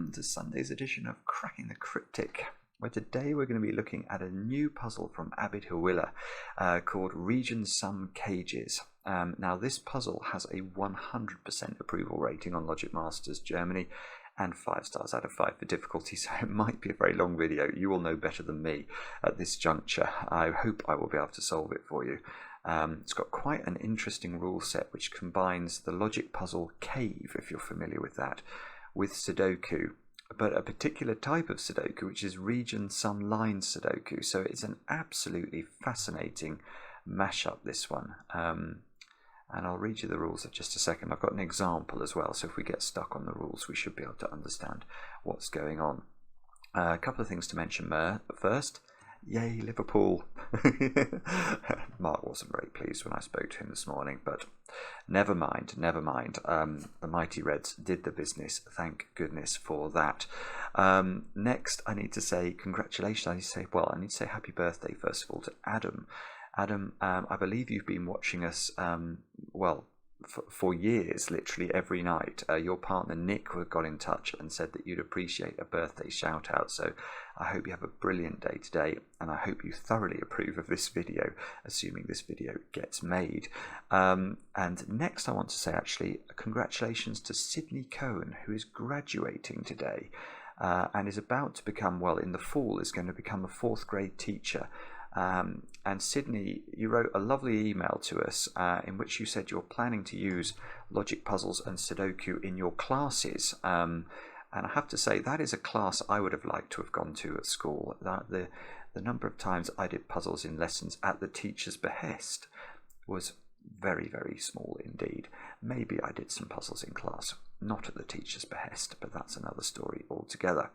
welcome to Sunday's edition of Cracking the Cryptic, where today we're going to be looking at a new puzzle from Abid Hawilla called Region Sum Cages. Now this puzzle has a 100% approval rating on Logic Masters Germany and 5 stars out of 5 for difficulty, so it might be a very long video. You will know better than me at this juncture. I hope I will be able to solve it for you. It's got quite an interesting rule set which combines the logic puzzle Cave, if you're familiar with that, with Sudoku, but a particular type of Sudoku which is region sum line Sudoku. So it's an absolutely fascinating mashup, this one. And I'll read you the rules in just a second. I've got an example as well, so if we get stuck on the rules we should be able to understand what's going on. A couple of things to mention first. Yay, Liverpool! Mark wasn't very pleased when I spoke to him this morning, but never mind, never mind. The Mighty Reds did the business, thank goodness for that. Next, I need to say congratulations. I need to say happy birthday, first of all, to Adam. Adam, I believe you've been watching us, for years, literally every night. Your partner Nick got in touch and said that you'd appreciate a birthday shout out, so I hope you have a brilliant day today, and I hope you thoroughly approve of this video, assuming this video gets made. And next I want to say actually congratulations to Sydney Cohen, who is graduating today and is about to become, in the fall is going to become a 4th grade teacher. And Sydney, you wrote a lovely email to us in which you said you're planning to use logic puzzles and Sudoku in your classes. And I have to say that is a class I would have liked to have gone to at school. The number of times I did puzzles in lessons at the teacher's behest was very, very small indeed. Maybe I did some puzzles in class, not at the teacher's behest, but that's another story altogether.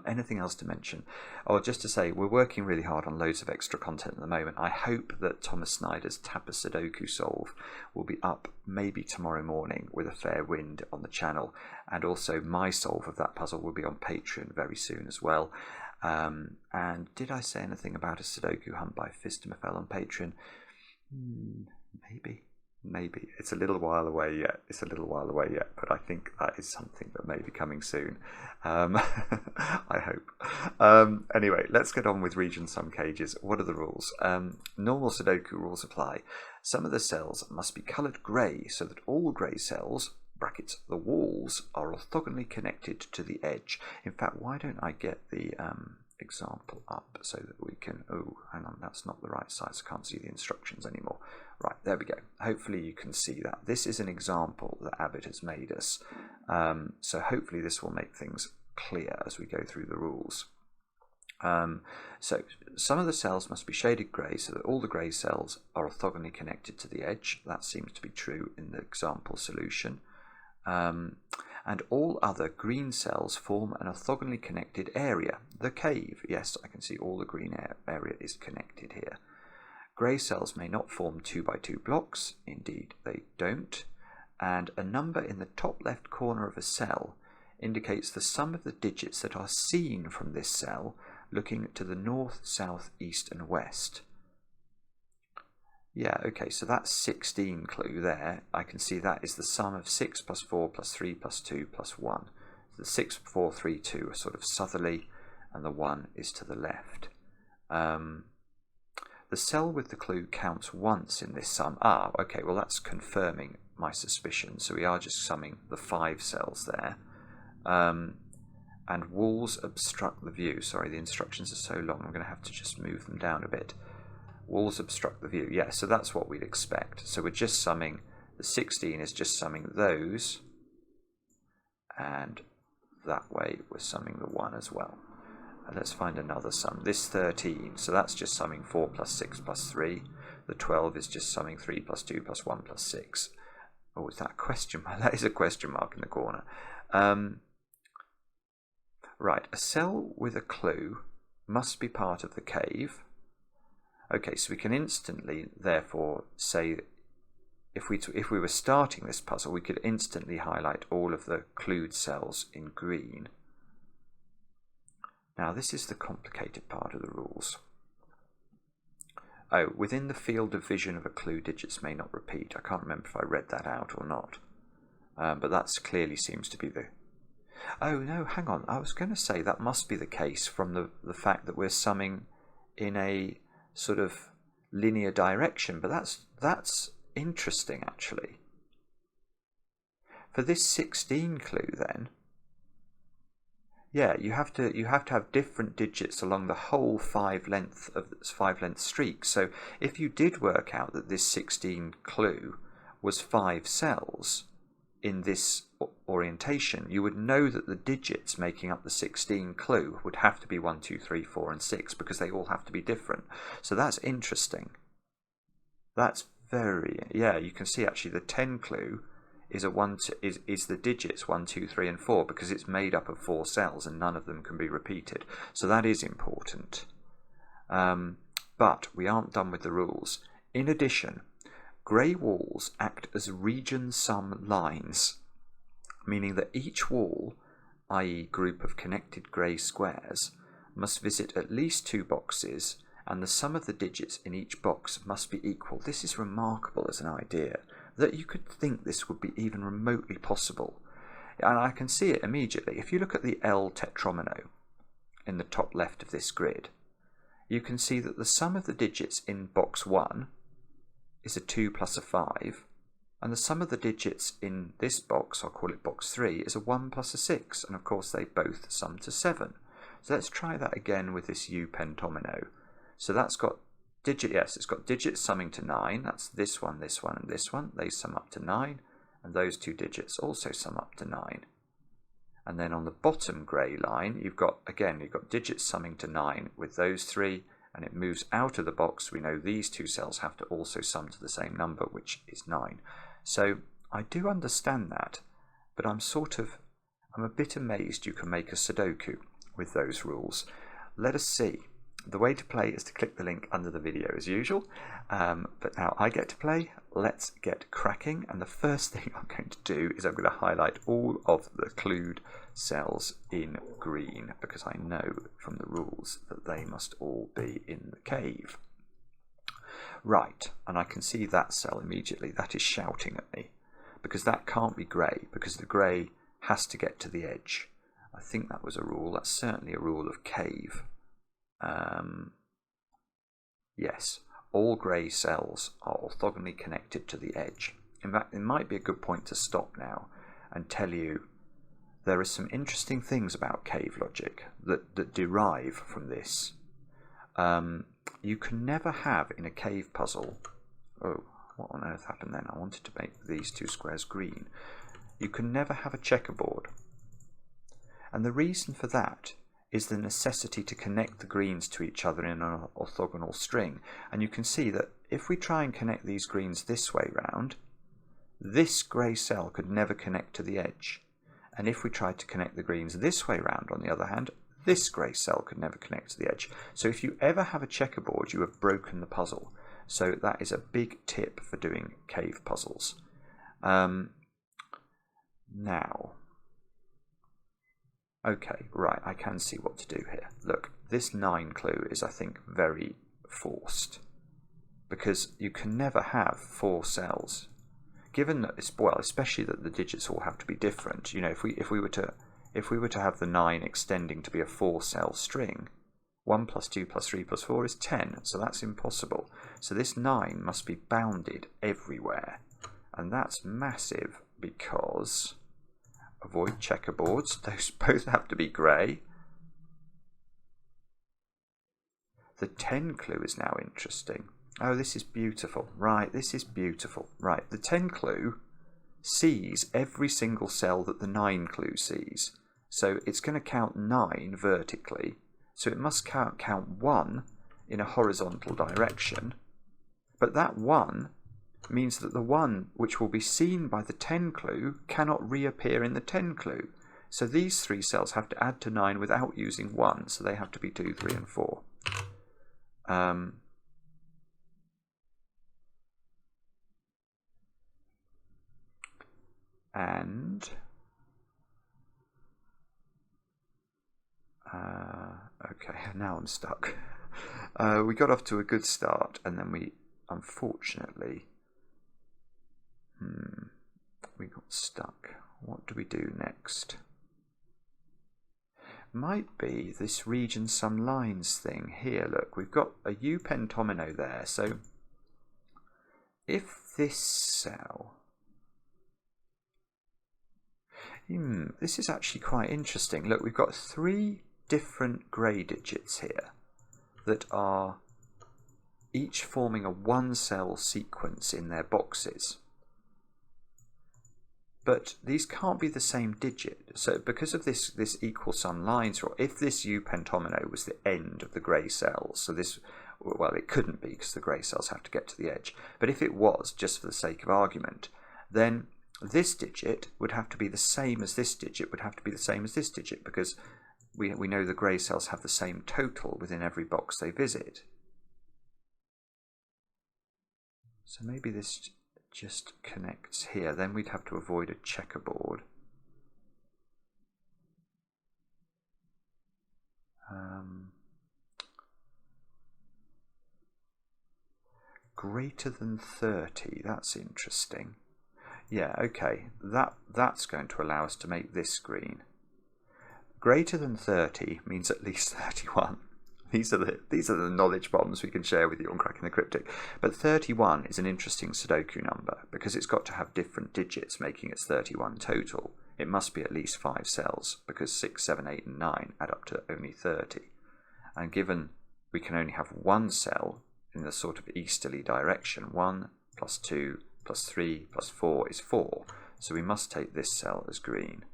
Anything else to mention? Just to say, we're working really hard on loads of extra content at the moment. I hope that Thomas Snyder's Tapper Sudoku solve will be up maybe tomorrow morning with a fair wind on the channel, and also my solve of that puzzle will be on Patreon very soon as well. And did I say anything about a Sudoku hunt by Fistamafel on Patreon? Maybe. It's a little while away yet. But I think that is something that may be coming soon. I hope. Anyway, let's get on with region sum cages. What are the rules? Normal Sudoku rules apply. Some of the cells must be coloured grey so that all grey cells, brackets the walls, are orthogonally connected to the edge. In fact, why don't I get the example up so that we can, hang on, that's not the right size, I can't see the instructions anymore. Right, there we go. Hopefully you can see that. This is an example that Abid has made us, so hopefully this will make things clear as we go through the rules. So some of the cells must be shaded grey so that all the grey cells are orthogonally connected to the edge. That seems to be true in the example solution. And all other green cells form an orthogonally connected area. The cave, yes, I can see all the green area is connected here. Grey cells may not form 2 by 2 blocks, indeed they don't, and a number in the top left corner of a cell indicates the sum of the digits that are seen from this cell looking to the north, south, east and west. Yeah, okay, so that's 16 clue there. I can see that is the sum of 6 plus 4 plus 3 plus 2 plus 1. So the 6, 4, 3, 2 are sort of southerly, and the 1 is to the left. The cell with the clue counts once in this sum. Okay, well that's confirming my suspicion. So we are just summing the 5 cells there. And walls obstruct the view. Sorry, the instructions are so long, I'm going to have to just move them down a bit. Walls obstruct the view. Yeah, so that's what we'd expect. So we're just summing, the 16 is just summing those, and that way we're summing the 1 as well. And let's find another sum. This 13, so that's just summing 4 plus 6 plus 3. The 12 is just summing 3 plus 2 plus 1 plus 6. Oh, is that a question mark? That is a question mark in the corner. Right, a cell with a clue must be part of the cave. Okay, so we can instantly, therefore, say, if we were starting this puzzle, we could instantly highlight all of the clued cells in green. Now, this is the complicated part of the rules. Within the field of vision of a clue, digits may not repeat. I can't remember if I read that out or not, but that clearly seems to be the Oh no, hang on. I was going to say that must be the case from the fact that we're summing in a sort of linear direction, but that's interesting actually. For this 16 clue then, yeah, you have to have different digits along the whole 5 length streak. So if you did work out that this 16 clue was 5 cells in this orientation, you would know that the digits making up the 16 clue would have to be 1, 2, 3, 4, and 6 because they all have to be different. So that's interesting. That's very, yeah, you can see actually the 10 clue is the digits 1, 2, 3, and 4 because it's made up of 4 cells and none of them can be repeated. So that is important. But we aren't done with the rules. In addition, grey walls act as region sum lines, meaning that each wall, i.e. group of connected grey squares, must visit at least 2 boxes and the sum of the digits in each box must be equal. This is remarkable as an idea, that you could think this would be even remotely possible. And I can see it immediately. If you look at the L tetromino in the top left of this grid, you can see that the sum of the digits in box 1 is a 2 plus a 5, and the sum of the digits in this box, I'll call it box 3, is a 1 plus a 6, and of course they both sum to 7. So let's try that again with this U pentomino. So that's got it's got digits summing to 9. That's this one, and this one. They sum up to 9, and those 2 digits also sum up to 9. And then on the bottom grey line, you've got digits summing to 9 with those 3, and it moves out of the box. We know these 2 cells have to also sum to the same number, which is 9. So I do understand that, but I'm a bit amazed you can make a sudoku with those rules. Let us see. The way to play is to click the link under the video as usual, but now I get to play. Let's get cracking, and the first thing I'm going to do is I'm going to highlight all of the clued cells in green because I know from the rules that they must all be in the cave. Right, and I can see that cell immediately. That is shouting at me because that can't be grey because the grey has to get to the edge. I think that was a rule. That's certainly a rule of cave. Yes, all grey cells are orthogonally connected to the edge. In fact, it might be a good point to stop now and tell you there are some interesting things about cave logic that derive from this. You can never have in a cave puzzle... Oh, what on earth happened then? I wanted to make these 2 squares green. You can never have a checkerboard. And the reason for that is the necessity to connect the greens to each other in an orthogonal string. And you can see that if we try and connect these greens this way round, this grey cell could never connect to the edge. And if we tried to connect the greens this way round, on the other hand, this grey cell could never connect to the edge. So if you ever have a checkerboard, you have broken the puzzle. So that is a big tip for doing cave puzzles. Now... Okay, right, I can see what to do here. Look, this 9 clue is, I think, very forced because you can never have 4 cells. Given that it's, well, especially that the digits all have to be different. You know, if we were to have the 9 extending to be a 4-cell string, 1 plus 2 plus 3 plus 4 is 10, so that's impossible. So this 9 must be bounded everywhere, and that's massive because... Avoid checkerboards. Those both have to be grey. The 10 clue is now interesting. Oh, this is beautiful. Right, this is beautiful. Right, the 10 clue sees every single cell that the 9 clue sees. So it's going to count 9 vertically. So it must count 1 in a horizontal direction. But that 1... means that the 1 which will be seen by the 10 clue cannot reappear in the 10 clue. So these 3 cells have to add to 9 without using 1, so they have to be 2, 3, and 4. Okay, now I'm stuck. We got off to a good start, and then we, unfortunately... we got stuck. What do we do next? might be this region some lines thing here. Look, we've got a U pentomino there. So if this cell, this is actually quite interesting. Look, we've got 3 different grey digits here that are each forming a 1-cell sequence in their boxes. But these can't be the same digit. So because of this equal sum lines rule, if this U pentomino was the end of the grey cells, so this, well, it couldn't be because the grey cells have to get to the edge. But if it was, just for the sake of argument, then this digit would have to be the same as this digit, would have to be the same as this digit, because we know the grey cells have the same total within every box they visit. So maybe this just connects here. Then we'd have to avoid a checkerboard. Greater than 30, that's interesting. Yeah, okay, that's going to allow us to make this green. Greater than 30 means at least 31. These are the knowledge bombs we can share with you on Cracking the Cryptic. But 31 is an interesting sudoku number because it's got to have different digits, making it 31 total. It must be at least 5 cells because 6, 7, 8 and 9 add up to only 30. And given we can only have 1 cell in the sort of easterly direction, 1 plus 2 plus 3 plus 4 is 4. So we must take this cell as green.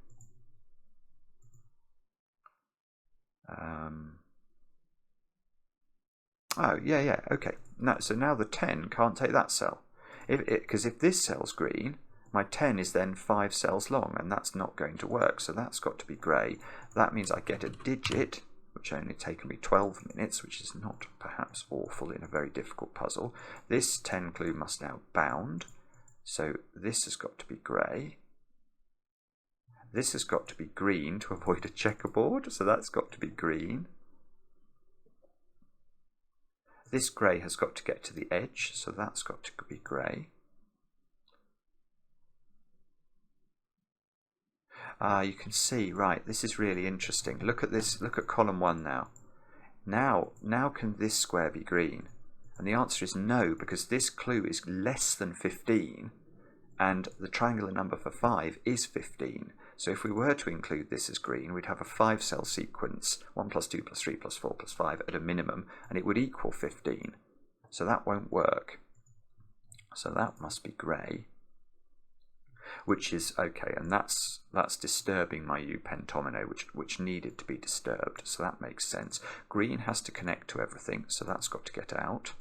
Oh, yeah, okay. So now the 10 can't take that cell. Because if this cell's green, my 10 is then 5 cells long, and that's not going to work, so that's got to be grey. That means I get a digit, which only taken me 12 minutes, which is not perhaps awful in a very difficult puzzle. This 10 clue must now bound, so this has got to be grey. This has got to be green to avoid a checkerboard, so that's got to be green. This grey has got to get to the edge, so that's got to be grey. You can see, right, this is really interesting. Look at this, look at column 1 now. Now can this square be green? And the answer is no, because this clue is less than 15, and the triangular number for 5 is 15. So if we were to include this as green, we'd have a 5-cell sequence, 1 plus 2 plus 3 plus 4 plus 5 at a minimum, and it would equal 15. So that won't work. So that must be grey, which is okay, and that's disturbing my U pentomino, which needed to be disturbed. So that makes sense. Green has to connect to everything, so that's got to get out.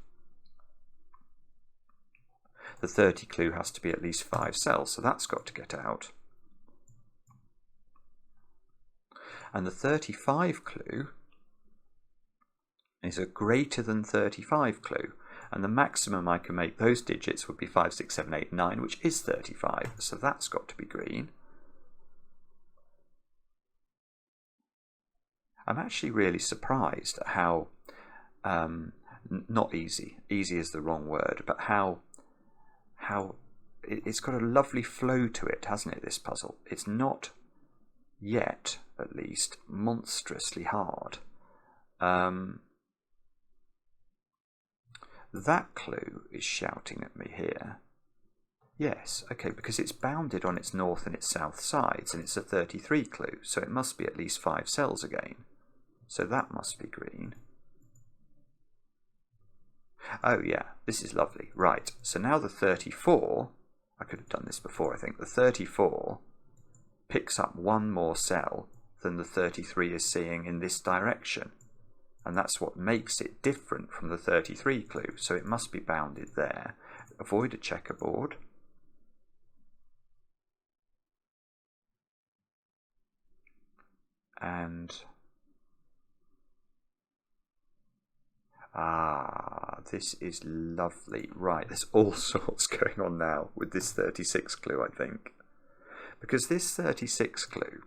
The 30 clue has to be at least 5 cells, so that's got to get out. And the 35 clue is a greater than 35 clue. And the maximum I can make those digits would be 5, 6, 7, 8, 9, which is 35. So that's got to be green. I'm actually really surprised at how, not easy is the wrong word, but how it's got a lovely flow to it, hasn't it, this puzzle? It's not yet, at least, monstrously hard. That clue is shouting at me here. Yes, okay, because it's bounded on its north and its south sides, and it's a 33 clue, so it must be at least 5 cells again. So that must be green. Oh yeah, this is lovely. Right, so now the 34, I could have done this before, I think. The 34 picks up 1 more cell than the 33 is seeing in this direction. And that's what makes it different from the 33 clue. So it must be bounded there. Avoid a checkerboard. And this is lovely. Right, there's all sorts going on now with this 36 clue, I think. Because this 36 clue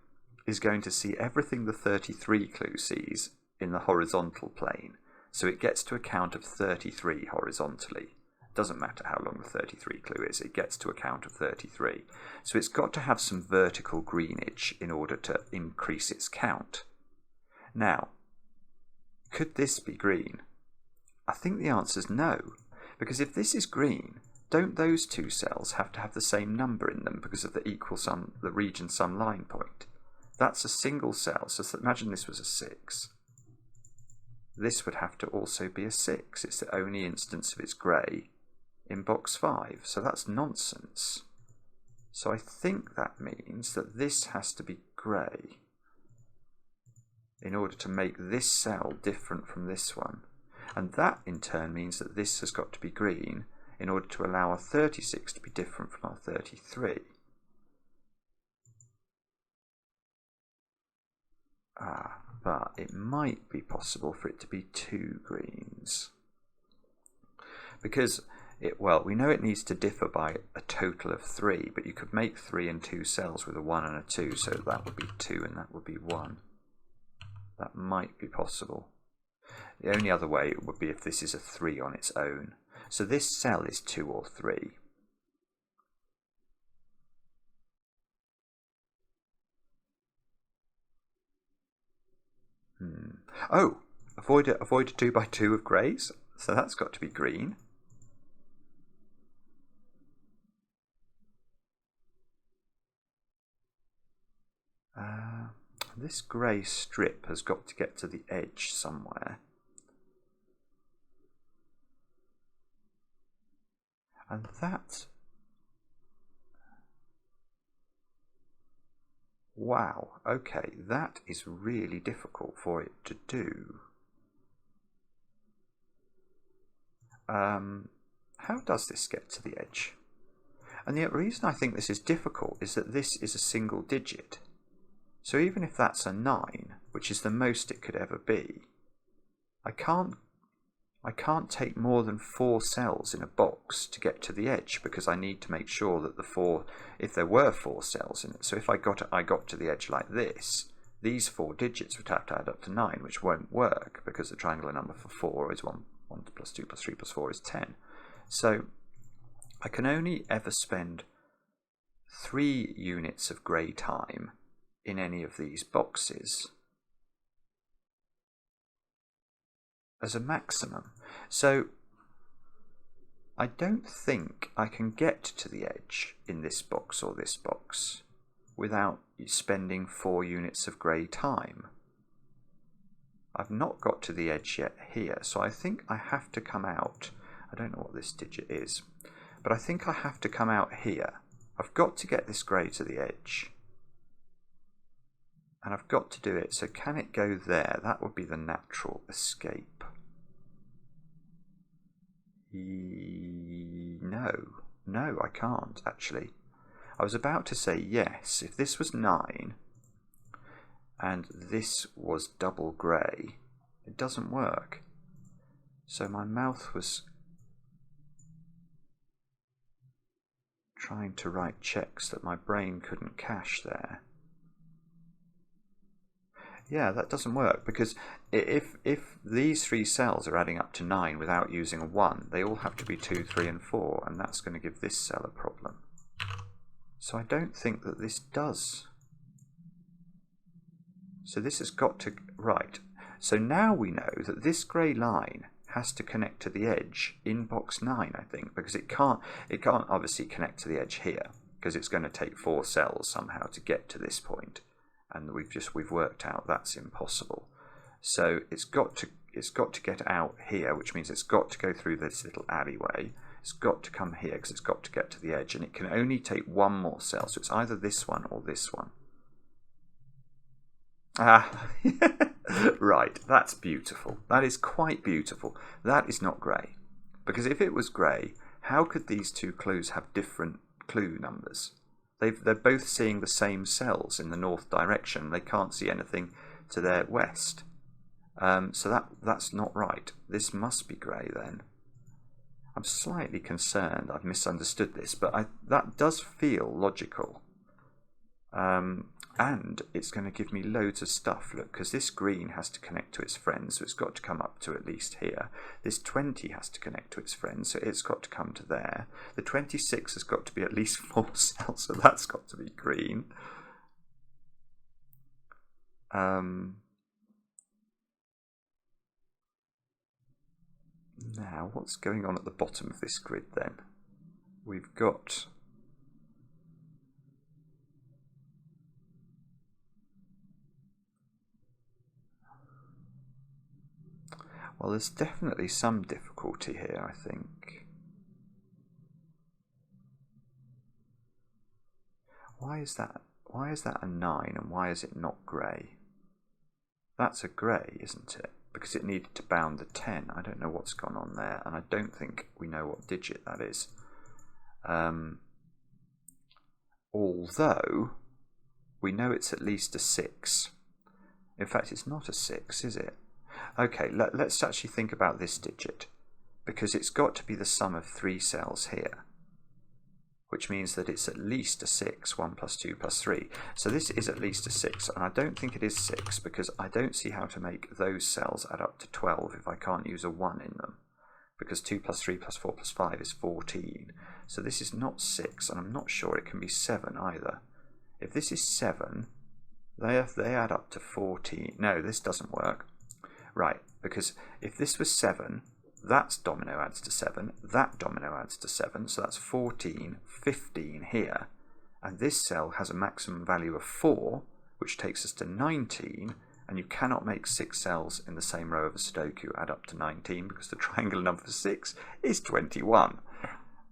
is going to see everything the 33 clue sees in the horizontal plane. So it gets to a count of 33 horizontally. Doesn't matter how long the 33 clue is, it gets to a count of 33. So it's got to have some vertical greenage in order to increase its count. Now, could this be green? I think the answer is no, because if this is green, don't those two cells have to have the same number in them because of the equal sum, the region sum line point? That's a single cell, so imagine this was a 6. This would have to also be a 6. It's the only instance of it's grey in box 5, so that's nonsense. So I think that means that this has to be grey in order to make this cell different from this one. And that in turn means that this has got to be green in order to allow our 36 to be different from our 33. But it might be possible for it to be 2 greens. Because, we know it needs to differ by a total of 3, but you could make 3 and 2 cells with a 1 and a 2, so that would be 2 and that would be 1. That might be possible. The only other way would be if this is a 3 on its own. So this cell is 2 or 3. Oh, avoid a 2 by 2 of greys. So that's got to be green. This grey strip has got to get to the edge somewhere. And that... Wow, okay, that is really difficult for it to do. How does this get to the edge? And the reason I think this is difficult is that this is a single digit. So even if that's a 9, which is the most it could ever be, I can't take more than 4 cells in a box to get to the edge, because I need to make sure that if there were 4 cells in it, so if I got to the edge like this, these 4 digits would have to add up to 9, which won't work because the triangular number for 4 is 1 plus 2 plus 3 plus 4 is 10. So I can only ever spend 3 units of grey time in any of these boxes as a maximum. So I don't think I can get to the edge in this box or this box without spending 4 units of grey time. I've not got to the edge yet here, so I think I have to come out. I don't know what this digit is, but I think I have to come out here. I've got to get this grey to the edge. And I've got to do it, so can it go there? That would be the natural escape. No, I can't, actually. I was about to say yes. If this was 9, and this was double grey, it doesn't work. So my mouth was trying to write checks that my brain couldn't cache there. Yeah, that doesn't work, because if these 3 cells are adding up to 9 without using a 1, they all have to be 2, 3 and 4, and that's going to give this cell a problem. So I don't think that this does. So this has got to... Right. So now we know that this grey line has to connect to the edge in box 9, I think, because it can't obviously connect to the edge here, because it's going to take 4 cells somehow to get to this point. And we've worked out that's impossible. So it's got to get out here, which means it's got to go through this little alleyway. It's got to come here because it's got to get to the edge, and it can only take 1 more cell. So it's either this one or this one. Right, that's beautiful. That is quite beautiful. That is not grey, because if it was grey, how could these 2 clues have different clue numbers? They're both seeing the same cells in the north direction. They can't see anything to their west. So that's not right. This must be grey then. I'm slightly concerned I've misunderstood this, but that does feel logical. And it's going to give me loads of stuff. Look, because this green has to connect to its friends, so it's got to come up to at least here. This 20 has to connect to its friends, so it's got to come to there. The 26 has got to be at least 4 cells, so that's got to be green. Now, what's going on at the bottom of this grid then? We've got well, there's definitely some difficulty here, I think. Why is that? Why is that a 9 and why is it not grey? That's a grey, isn't it? Because it needed to bound the 10. I don't know what's gone on there, and I don't think we know what digit that is. Although we know it's at least a 6. In fact, it's not a 6, is it? Okay, let's actually think about this digit, because it's got to be the sum of 3 cells here, which means that it's at least a 6, 1 plus 2 plus 3. So this is at least a 6, and I don't think it is 6, because I don't see how to make those cells add up to 12 if I can't use a 1 in them, because 2 plus 3 plus 4 plus 5 is 14. So this is not 6, and I'm not sure it can be 7 either. If this is 7, they add up to 14. No, this doesn't work. Right, because if this was 7, that domino adds to 7, that domino adds to 7, so that's 14, 15 here. And this cell has a maximum value of 4, which takes us to 19, and you cannot make 6 cells in the same row of a Sudoku add up to 19, because the triangular number for 6 is 21.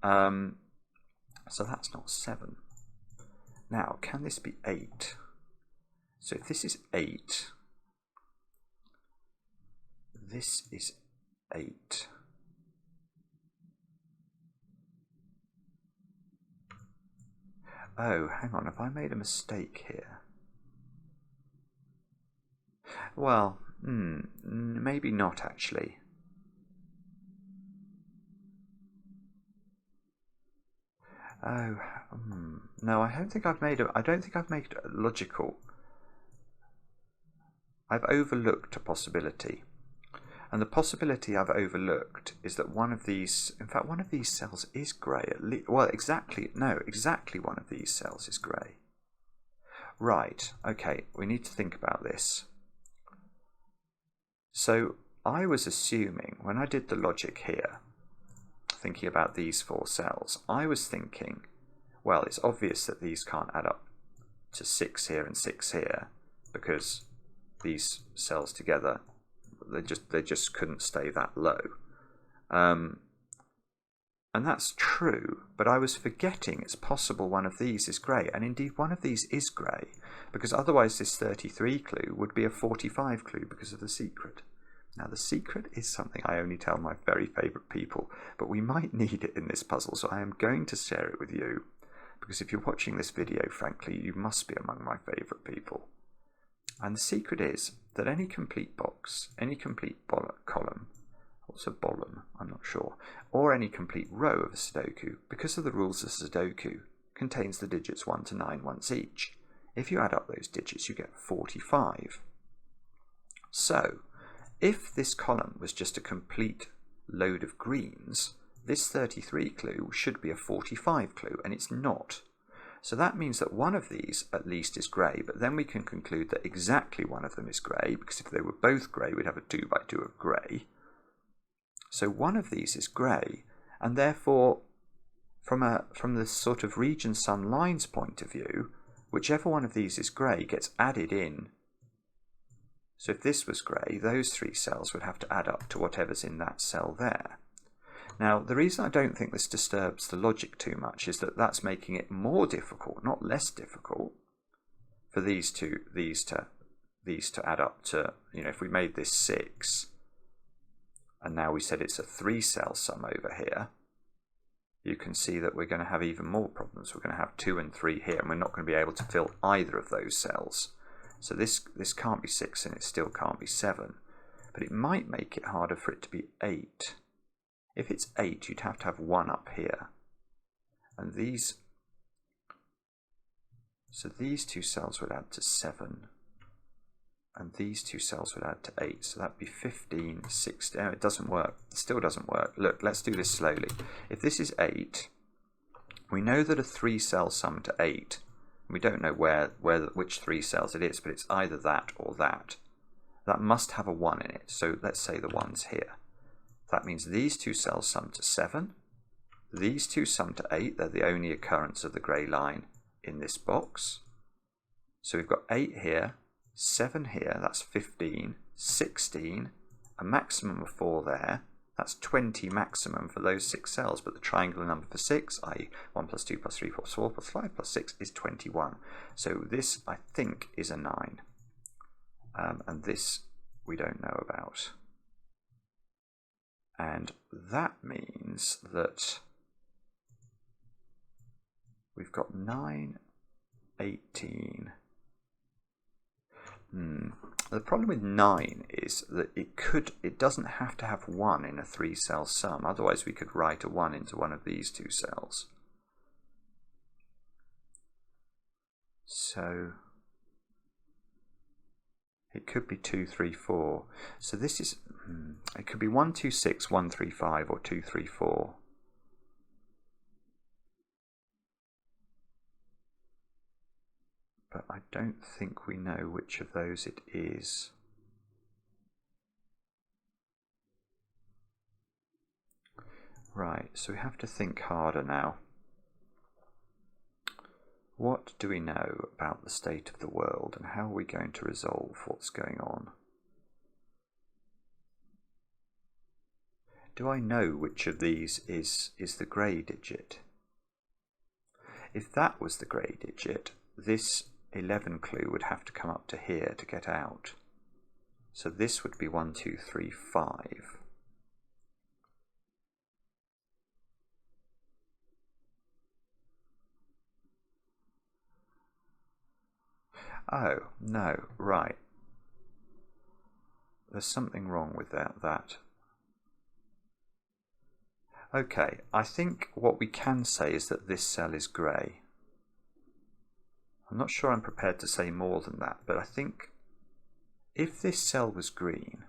So that's not 7. Now, can this be 8? So if this is 8, this is 8. Oh, hang on, have I made a mistake here? Well, maybe not actually. Oh, no, I don't think I've made a logical. I've overlooked a possibility. And the possibility I've overlooked is that one of these, in fact, one of these cells is grey. Well, exactly one of these cells is grey. Right, okay, we need to think about this. So I was assuming, when I did the logic here, thinking about these 4 cells, I was thinking, well, it's obvious that these can't add up to 6 here and 6 here, because these cells together, they just couldn't stay that low. And that's true, but I was forgetting it's possible one of these is grey, and indeed one of these is grey, because otherwise this 33 clue would be a 45 clue because of the secret. Now the secret is something I only tell my very favourite people, but we might need it in this puzzle, so I am going to share it with you, because if you're watching this video, frankly, you must be among my favourite people. And the secret is that any complete box, any complete column, what's a bolum? I'm not sure, or any complete row of a Sudoku, because of the rules of Sudoku, contains the digits 1 to 9 once each. If you add up those digits, you get 45. So, if this column was just a complete load of greens, this 33 clue should be a 45 clue, and it's not. So that means that one of these at least is grey, but then we can conclude that exactly one of them is grey, because if they were both grey, we'd have a 2 by 2 of grey. So one of these is grey, and therefore, from the sort of region sum lines point of view, whichever one of these is grey gets added in. So if this was grey, those 3 cells would have to add up to whatever's in that cell there. Now, the reason I don't think this disturbs the logic too much is that that's making it more difficult, not less difficult, for these to add up to, if we made this 6, and now we said it's a 3-cell sum over here, you can see that we're going to have even more problems. We're going to have 2 and 3 here, and we're not going to be able to fill either of those cells. So this can't be 6, and it still can't be 7. But it might make it harder for it to be 8. If it's 8, you'd have to have 1 up here. And these 2 cells would add to 7. And these 2 cells would add to 8. So that'd be 15, 16. Oh, it doesn't work. It still doesn't work. Look, let's do this slowly. If this is 8, we know that a 3-cell sum to 8, we don't know which 3 cells it is, but it's either that or that. That must have a 1 in it. So let's say the 1's here. That means these two cells sum to 7. These two sum to 8. They're the only occurrence of the grey line in this box. So we've got 8 here, 7 here, that's 15, 16, a maximum of 4 there. That's 20 maximum for those 6 cells, but the triangular number for 6, i.e. 1 plus 2 plus 3 plus 4 plus 5 plus 6 is 21. So this, I think, is a 9. And this we don't know about. And that means that we've got 9, 18. The problem with 9 is that it doesn't have to have 1 in a 3-cell sum. Otherwise we could write a 1 into one of these 2 cells. So it could be 2, 3, 4. So this is, it could be 1, 2, 6, 1, 3, 5 or 2, 3, 4. But I don't think we know which of those it is. Right, so we have to think harder now. What do we know about the state of the world, and how are we going to resolve what's going on? Do I know which of these is the grey digit? If that was the grey digit, this 11 clue would have to come up to here to get out. So this would be 1, 2, 3, 5. Oh, no, right. There's something wrong with that. Okay, I think what we can say is that this cell is grey. I'm not sure I'm prepared to say more than that, but I think if this cell was green,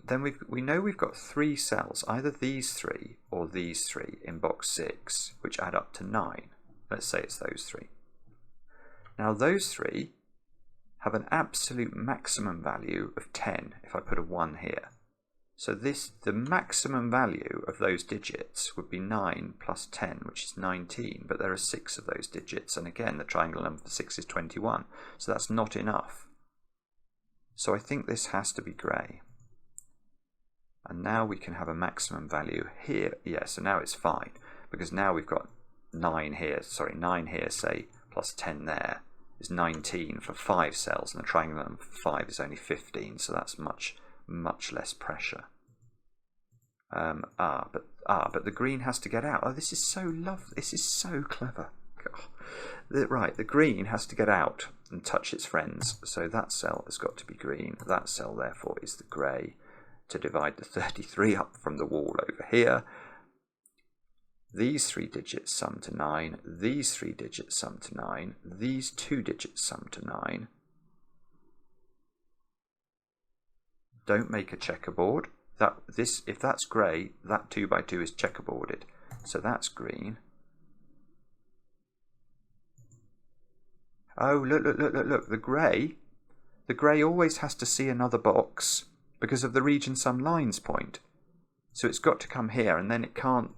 then we know we've got 3 cells, either these 3 or these 3 in box 6, which add up to 9. Let's say it's those 3. Now those 3 have an absolute maximum value of 10 if I put a 1 here. So the maximum value of those digits would be 9 plus 10, which is 19, but there are 6 of those digits, and again the triangular number for 6 is 21, so that's not enough. So I think this has to be grey. And now we can have a maximum value here. Yeah, so now it's fine, because now we've got 9 here, say, plus 10 there is 19 for 5 cells, and the triangular number for 5 is only 15, so that's much less pressure. But the green has to get out. Oh, this is so lovely. This is so clever. Right, the green has to get out and touch its friends. So that cell has got to be green. That cell, therefore, is the grey to divide the 33 up from the wall over here. These 3 digits sum to 9. These 3 digits sum to 9. These 2 digits sum to 9. Don't make a checkerboard. If that's grey, that 2 by 2 is checkerboarded. So that's green. Oh, look, the grey always has to see another box because of the region sum lines point. So it's got to come here, and then it can't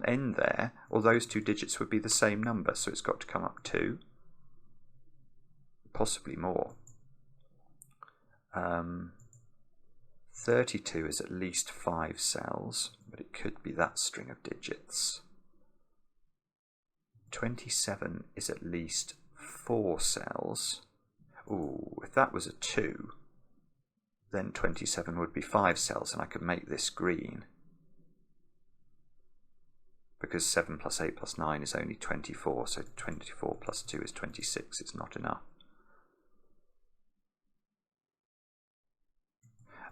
end there, or those 2 digits would be the same number, so it's got to come up 2. Possibly more. 32 is at least 5 cells, but it could be that string of digits. 27 is at least 4 cells. Ooh, if that was a 2, then 27 would be 5 cells, and I could make this green. Because 7 plus 8 plus 9 is only 24, so 24 plus 2 is 26. It's not enough.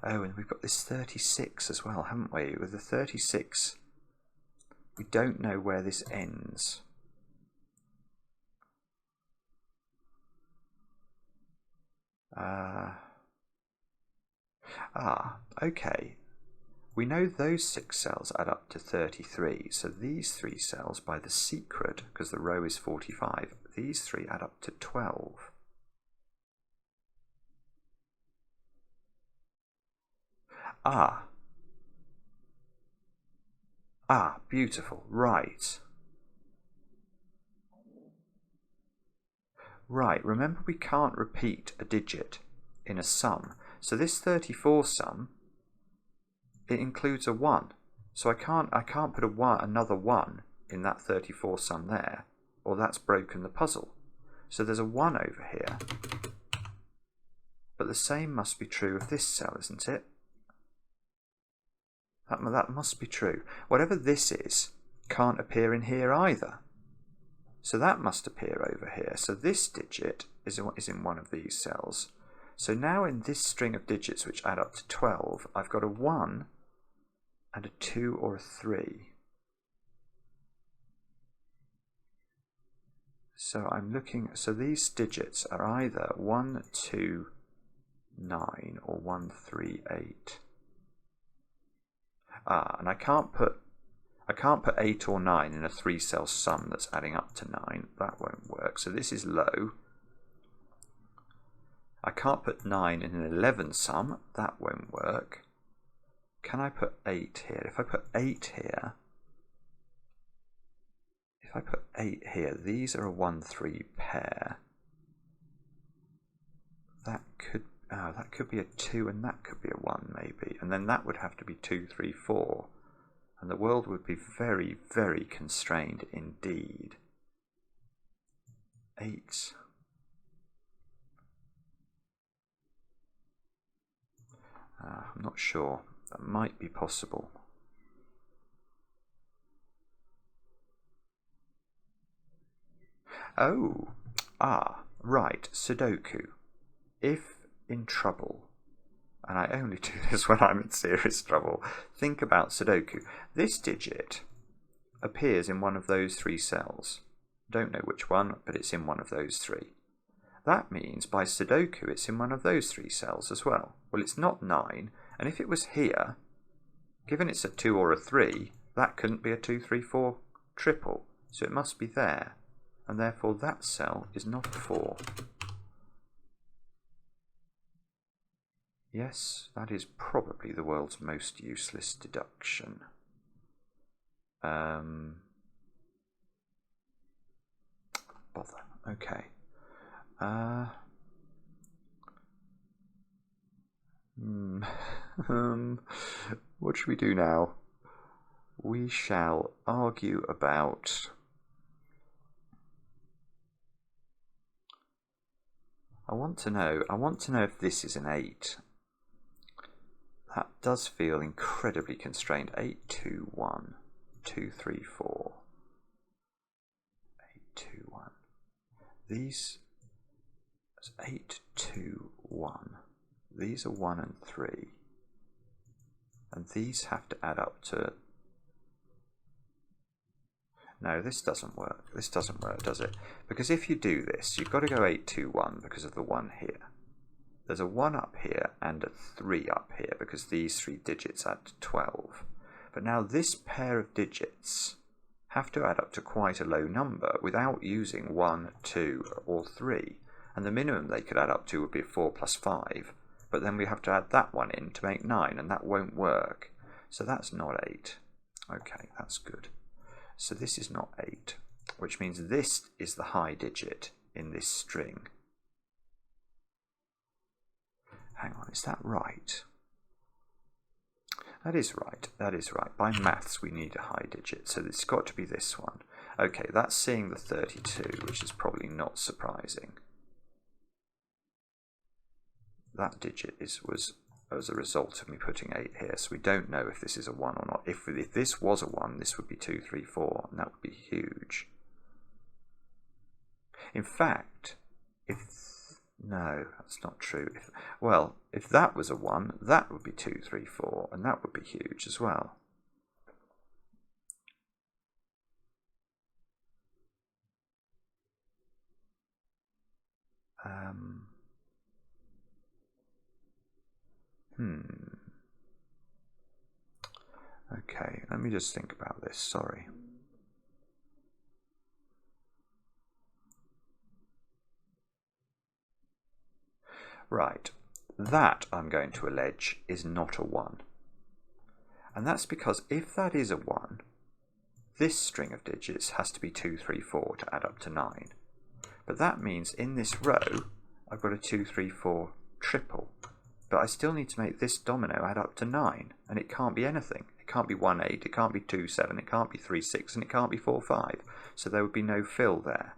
Oh, and we've got this 36 as well, haven't we? With the 36, we don't know where this ends. Okay. We know those 6 cells add up to 33, so these 3 cells, by the secret, because the row is 45, these 3 add up to 12. Ah. Ah, beautiful. Right. Right, remember we can't repeat a digit in a sum. So this 34 sum, it includes a 1. So I can't put another 1 in that 34 sum there, or that's broken the puzzle. So there's a 1 over here. But the same must be true of this cell, isn't it? That must be true. Whatever this is can't appear in here either. So that must appear over here. So this digit is in one of these cells. So now in this string of digits which add up to 12, I've got a 1 and a 2 or a 3. So I'm looking, so these digits are either 1, 2, 9 or 1, 3, 8. And I can't put 8 or 9 in a 3-cell sum that's adding up to 9. That won't work. So this is low. I can't put 9 in an 11 sum. That won't work. Can I put 8 here? If I put 8 here, these are a 1, 3 pair. That could be a 2 and that could be a 1 maybe. And then that would have to be 2, 3, 4. And the world would be very, very constrained indeed. 8. I'm not sure. That might be possible. Oh, right, sudoku. If in trouble, and I only do this when I'm in serious trouble, think about sudoku. This digit appears in one of those 3 cells. Don't know which one, but it's in one of those 3. That means by sudoku it's in one of those 3 cells as well. Well, it's not 9, and if it was here, given it's a 2 or a 3, that couldn't be a 2, 3, 4 triple, so it must be there, and therefore that cell is not a 4. Yes, that is probably the world's most useless deduction. Bother. Okay. What should we do now? We shall argue about... I want to know if this is an 8. That does feel incredibly constrained. 8, 2, 1, 2, 3, 4. 8, 2, 1. These 8, 2, 1. These are 1 and 3. And these have to add up to... No, this doesn't work. This doesn't work, does it? Because if you do this, you've got to go 8, 2, 1 because of the 1 here. There's a 1 up here and a 3 up here because these 3 digits add to 12. But now this pair of digits have to add up to quite a low number without using 1, 2 or 3. And the minimum they could add up to would be 4 plus 5. But then we have to add that one in to make 9, and that won't work. So that's not 8. Okay, that's good. So this is not 8, which means this is the high digit in this string. Hang on, is that right? That is right, that is right. By maths we need a high digit, so it's got to be this one. Okay, that's seeing the 32, which is probably not surprising. That digit was as a result of me putting 8 here, so we don't know if this is a 1 or not. If this was a 1, this would be 2, 3, 4, and that would be huge. In fact, no, that's not true. If that was a 1, that would be 2, 3, 4, and that would be huge as well. Okay, let me just think about this, sorry. Right, that I'm going to allege is not a 1. And that's because if that is a 1, this string of digits has to be 2, 3, 4 to add up to 9. But that means in this row, I've got a 2, 3, 4 triple. But I still need to make this domino add up to 9. And it can't be anything. It can't be 1, 8, it can't be 2, 7, it can't be 3, 6, and it can't be 4, 5. So there would be no fill there.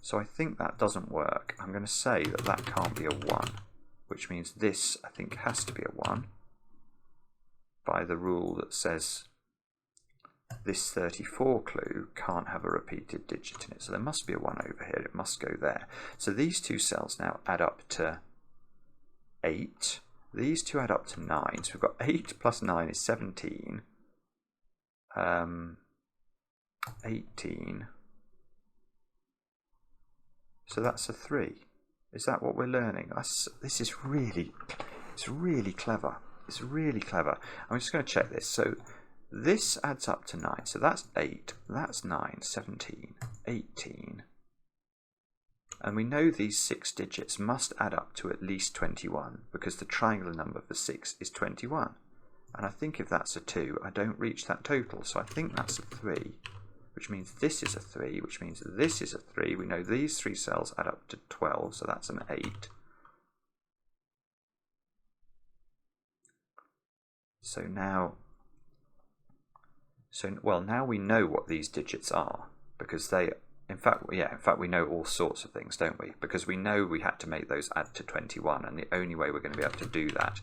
So I think that doesn't work. I'm going to say that that can't be a 1, which means this, I think, has to be a 1 by the rule that says this 34 clue can't have a repeated digit in it. So there must be a 1 over here. It must go there. So these two cells now add up to 8. These two add up to 9. So we've got 8 plus 9 is 17. 18. So that's a 3. Is that what we're learning? This is really, it's really clever. It's really clever. I'm just going to check this. So this adds up to 9. So that's 8. That's 9, 17, 18. And we know these 6 digits must add up to at least 21 because the triangular number for 6 is 21. And I think if that's a 2, I don't reach that total. So I think that's a 3, which means this is a 3, which means this is a 3. We know these 3 cells add up to 12, so that's an 8. So now, now we know what these digits are because they, in fact, we know all sorts of things, don't we? Because we know we had to make those add to 21, and the only way we're going to be able to do that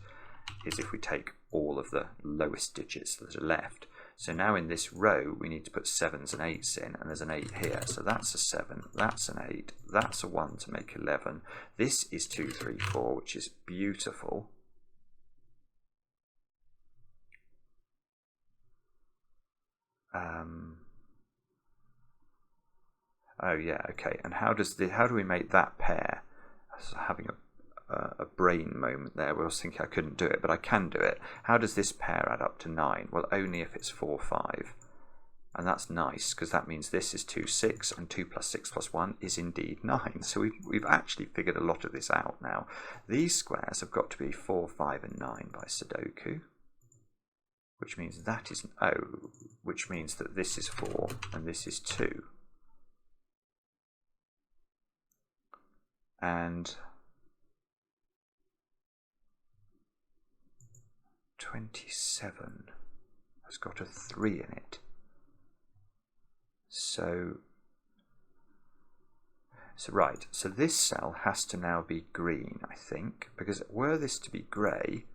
is if we take all of the lowest digits that are left. So now in this row, we need to put 7s and 8s in, and there's an 8 here. So that's a 7, that's an 8, that's a 1 to make 11. This is 2, 3, 4, which is beautiful. Oh yeah, okay. And how do we make that pair? Having a brain moment there where I was thinking I couldn't do it, but I can do it. How does this pair add up to 9? Well, only if it's 4, 5. And that's nice because that means this is 2, 6, and 2 plus 6 plus 1 is indeed 9. So we've actually figured a lot of this out now. These squares have got to be 4, 5, and 9 by Sudoku, which means that is which means that this is 4 and this is 2. And 27 has got a 3 in it. So right, so this cell has to now be green, I think, because were this to be grey,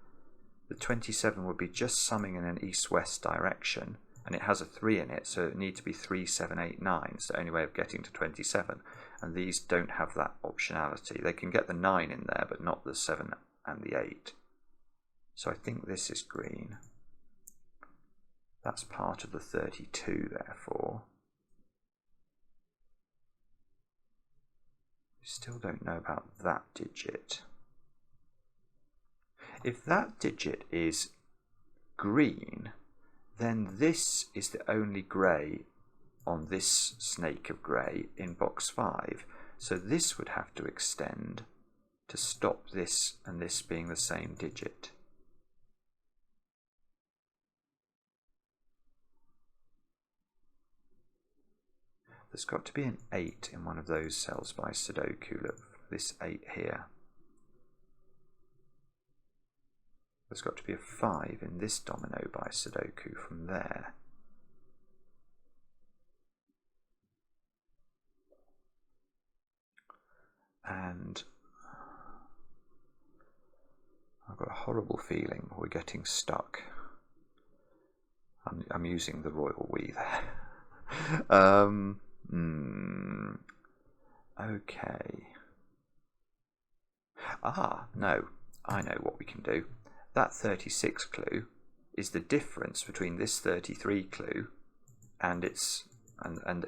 the 27 would be just summing in an east-west direction, and it has a 3 in it, so it needs to be 3, 7, 8, 9. It's the only way of getting to 27, and these don't have that optionality. They can get the 9 in there, but not the 7 and the 8. So I think this is green. That's part of the 32, therefore. We still don't know about that digit. If that digit is green, then this is the only grey on this snake of grey in box 5. So this would have to extend to stop this and this being the same digit. There's got to be an 8 in one of those cells by Sudoku. Look, this 8 here. There's got to be a 5 in this domino by Sudoku from there. And I've got a horrible feeling we're getting stuck. I'm using the royal we there. Okay. No, I know what we can do. That 36 clue is the difference between this 33 clue and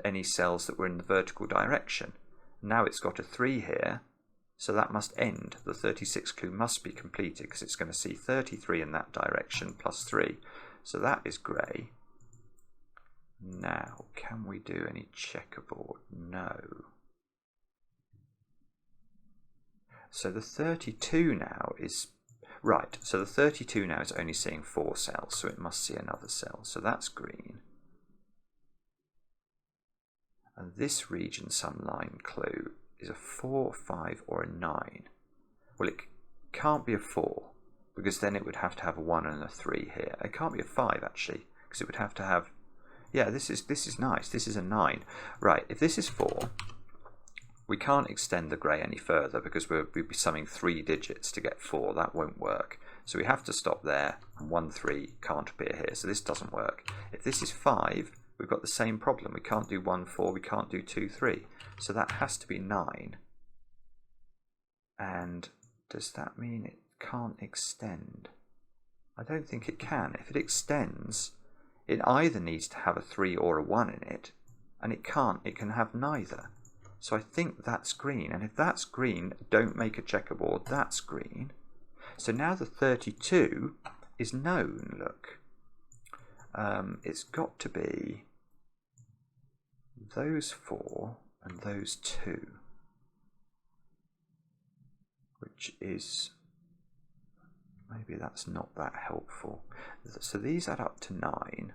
any cells that were in the vertical direction. Now it's got a 3 here, so that must end. The 36 clue must be completed because it's going to see 33 in that direction plus 3. So that is grey. Now, can we do any checkerboard? No. So the 32 now is, Right, so the 32 now is only seeing 4 cells, so it must see another cell. So that's green. And this region sum line clue is a 4, 5, or a 9. Well, it can't be a 4, because then it would have to have a 1 and a 3 here. It can't be a 5, actually, because it would have to have... Yeah, this is nice. This is a 9. Right, if this is 4, we can't extend the grey any further, because we'd be summing 3 digits to get 4. That won't work. So we have to stop there, and 1, 3 can't appear here, so this doesn't work. If this is 5... we've got the same problem. We can't do 1, 4, we can't do 2, 3. So that has to be 9. And does that mean it can't extend? I don't think it can. If it extends, it either needs to have a 3 or a 1 in it, and it can't. It can have neither. So I think that's green. And if that's green, don't make a checkerboard. That's green. So now the 32 is known, look. It's got to be those 4 and those 2, which is, maybe that's not that helpful. So these add up to 9.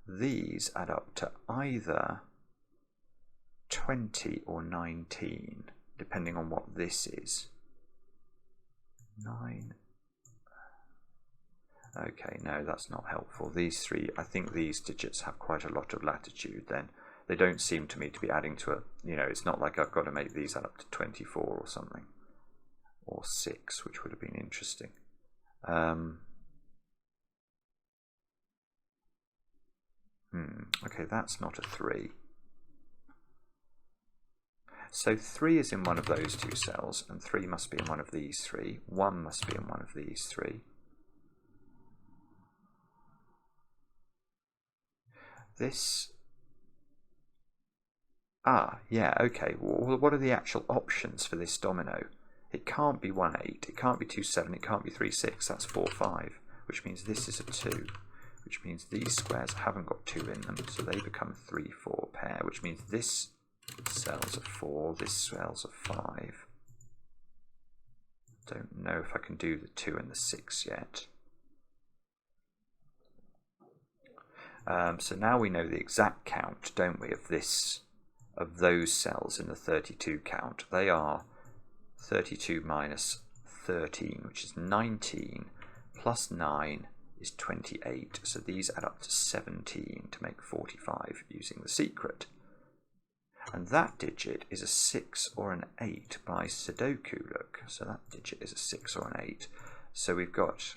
These add up to either 20 or 19, depending on what this is. 9. Okay, no, that's not helpful. These 3, I think these digits have quite a lot of latitude then. They don't seem to me to be adding to a, it's not like I've got to make these add up to 24 or something. Or 6, which would have been interesting. Okay, that's not a 3. So 3 is in one of those 2 cells, and 3 must be in one of these 3. 1 must be in one of these 3. This... yeah, okay. Well, what are the actual options for this domino? It can't be 1, 8. It can't be 2, 7. It can't be 3, 6. That's 4, 5, which means this is a 2, which means these squares haven't got 2 in them, so they become 3, 4 pair, which means this cell's a 4, this cell's a 5. Don't know if I can do the 2 and the 6 yet. So now we know the exact count, don't we, of those cells in the 32 count. They are 32 minus 13, which is 19, plus 9 is 28. So these add up to 17 to make 45 using the secret. And that digit is a 6 or an 8 by sudoku, look. So that digit is a 6 or an 8. So we've got,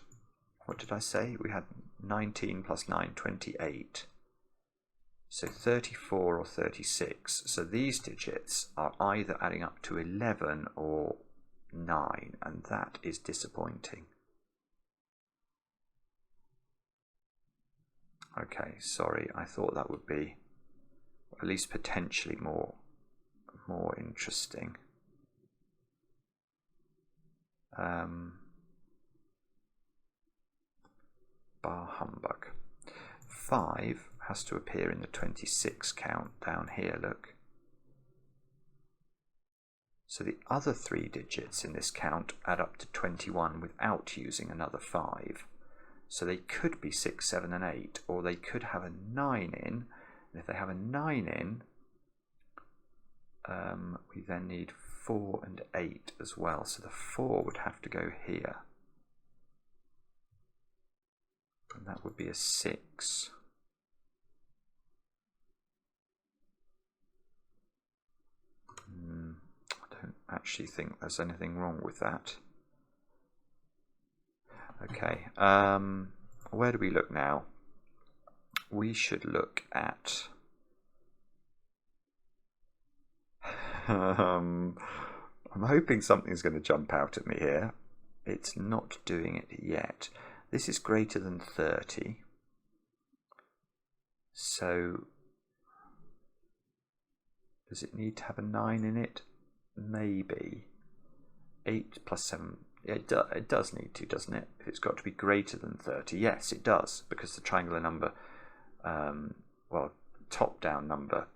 what did I say? We had 19 plus 9, 28. So 34 or 36. So these digits are either adding up to 11 or 9, and that is disappointing. Okay, sorry, I thought that would be at least potentially more interesting. Bar humbug. 5 has to appear in the 26 count down here, look. So the other 3 digits in this count add up to 21 without using another 5. So they could be 6, 7, and 8, or they could have a 9 in. And if they have a 9 in, we then need 4 and 8 as well. So the 4 would have to go here. And that would be a 6. I don't actually think there's anything wrong with that. Okay, where do we look now? We should look at I'm hoping something's going to jump out at me here. It's not doing it yet. This is greater than 30. So does it need to have a 9 in it? Maybe. 8 plus 7. Yeah, it does need to, doesn't it? If it's got to be greater than 30. Yes, it does, because the triangular number, well, top-down number,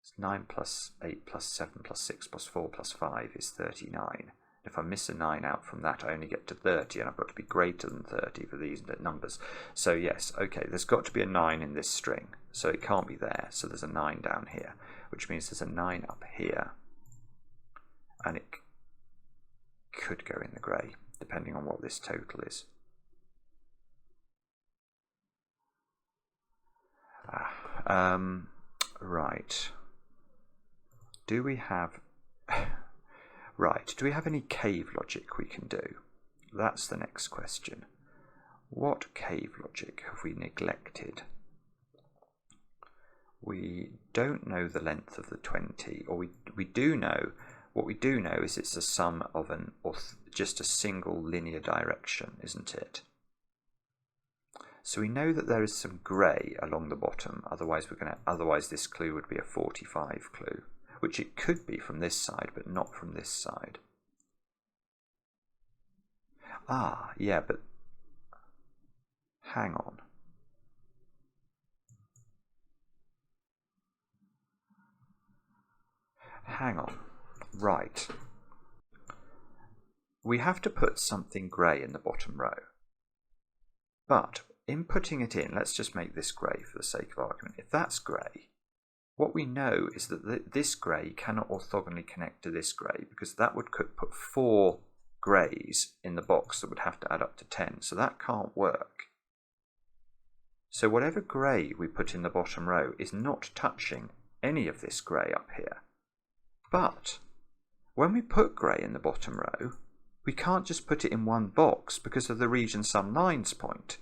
it's 9 plus 8 plus 7 plus 6 plus 4 plus 5 is 39. If I miss a 9 out from that, I only get to 30, and I've got to be greater than 30 for these numbers. So yes, okay, there's got to be a 9 in this string, so it can't be there. So there's a 9 down here, which means there's a 9 up here, and it could go in the grey, depending on what this total is. Right. Do we have... Right, do we have any cave logic we can do? That's the next question. What cave logic have we neglected? We don't know the length of the 20, or we do know, what we do know is it's the sum of just a single linear direction, isn't it? So we know that there is some grey along the bottom, otherwise this clue would be a 45 clue. Which it could be from this side, but not from this side. Ah, yeah, but hang on. Hang on. Right. We have to put something grey in the bottom row. But in putting it in, let's just make this grey for the sake of argument. If that's grey, what we know is that this grey cannot orthogonally connect to this grey, because that would put 4 greys in the box that would have to add up to 10, so that can't work. So whatever grey we put in the bottom row is not touching any of this grey up here. But when we put grey in the bottom row, we can't just put it in one box because of the region sum lines point.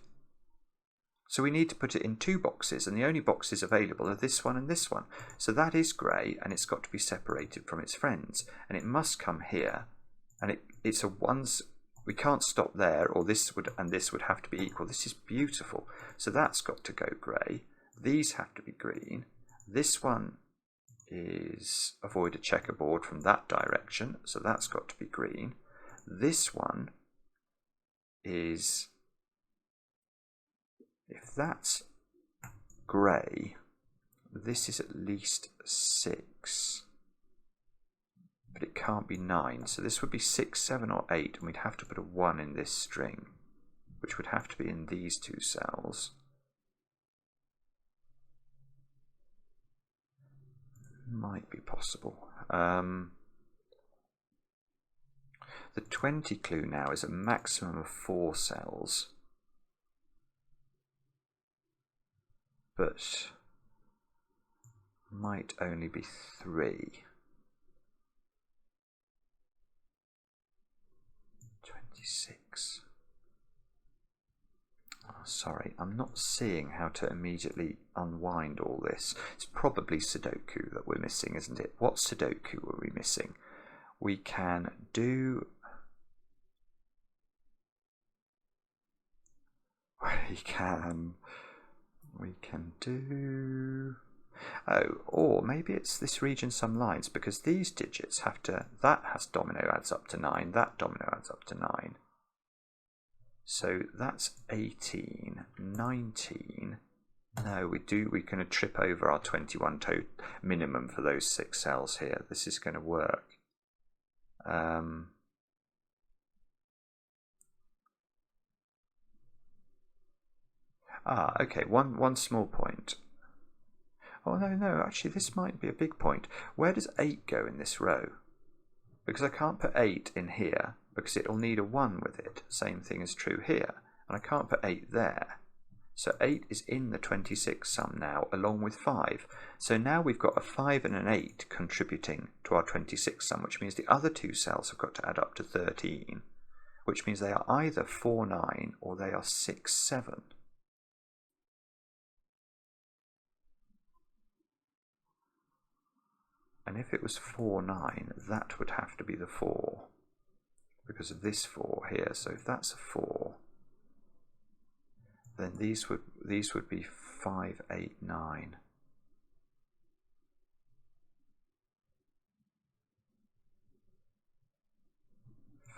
So we need to put it in 2 boxes, and the only boxes available are this one and this one. So that is grey, and it's got to be separated from its friends, and it must come here, and it's a ones. We can't stop there, or this would have to be equal. This is beautiful. So that's got to go grey. These have to be green. This one is avoid a checkerboard from that direction, so that's got to be green. This one is, if that's grey, this is at least 6, but it can't be 9, so this would be 6, 7 or 8, and we'd have to put a 1 in this string, which would have to be in these 2 cells. Might be possible. The 20 clue now is a maximum of 4 cells, but might only be 3. 26. Oh, sorry, I'm not seeing how to immediately unwind all this. It's probably Sudoku that we're missing, isn't it? What Sudoku are we missing? We can do... We can do... Oh, or maybe it's this region sum lines, because these digits have to... That has domino adds up to 9, that domino adds up to 9. So that's 18, 19. No, we're going to trip over our 21 minimum for those 6 cells here. This is going to work. Okay, one small point. Oh, no, actually this might be a big point. Where does 8 go in this row? Because I can't put 8 in here, because it'll need a 1 with it. Same thing is true here. And I can't put 8 there. So 8 is in the 26 sum now, along with 5. So now we've got a 5 and an 8 contributing to our 26 sum, which means the other 2 cells have got to add up to 13, which means they are either 4, 9, or they are 6, 7. And if it was 4, 9, that would have to be the 4, because of this 4 here. So if that's a 4, then these would be 5, 8, 9.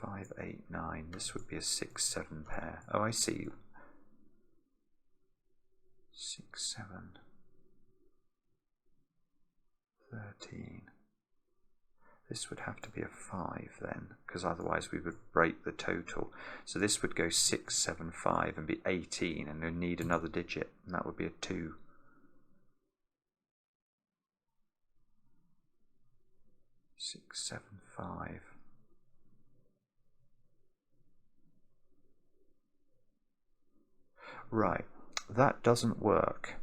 Five, 8, 9. This would be a 6, 7 pair. Oh, I see. 6, 7. 13. This would have to be a 5 then, because otherwise we would break the total. So this would go 6, 7, 5 and be 18, and we need another digit, and that would be a 2. Six, 7, 5. Right, that doesn't work.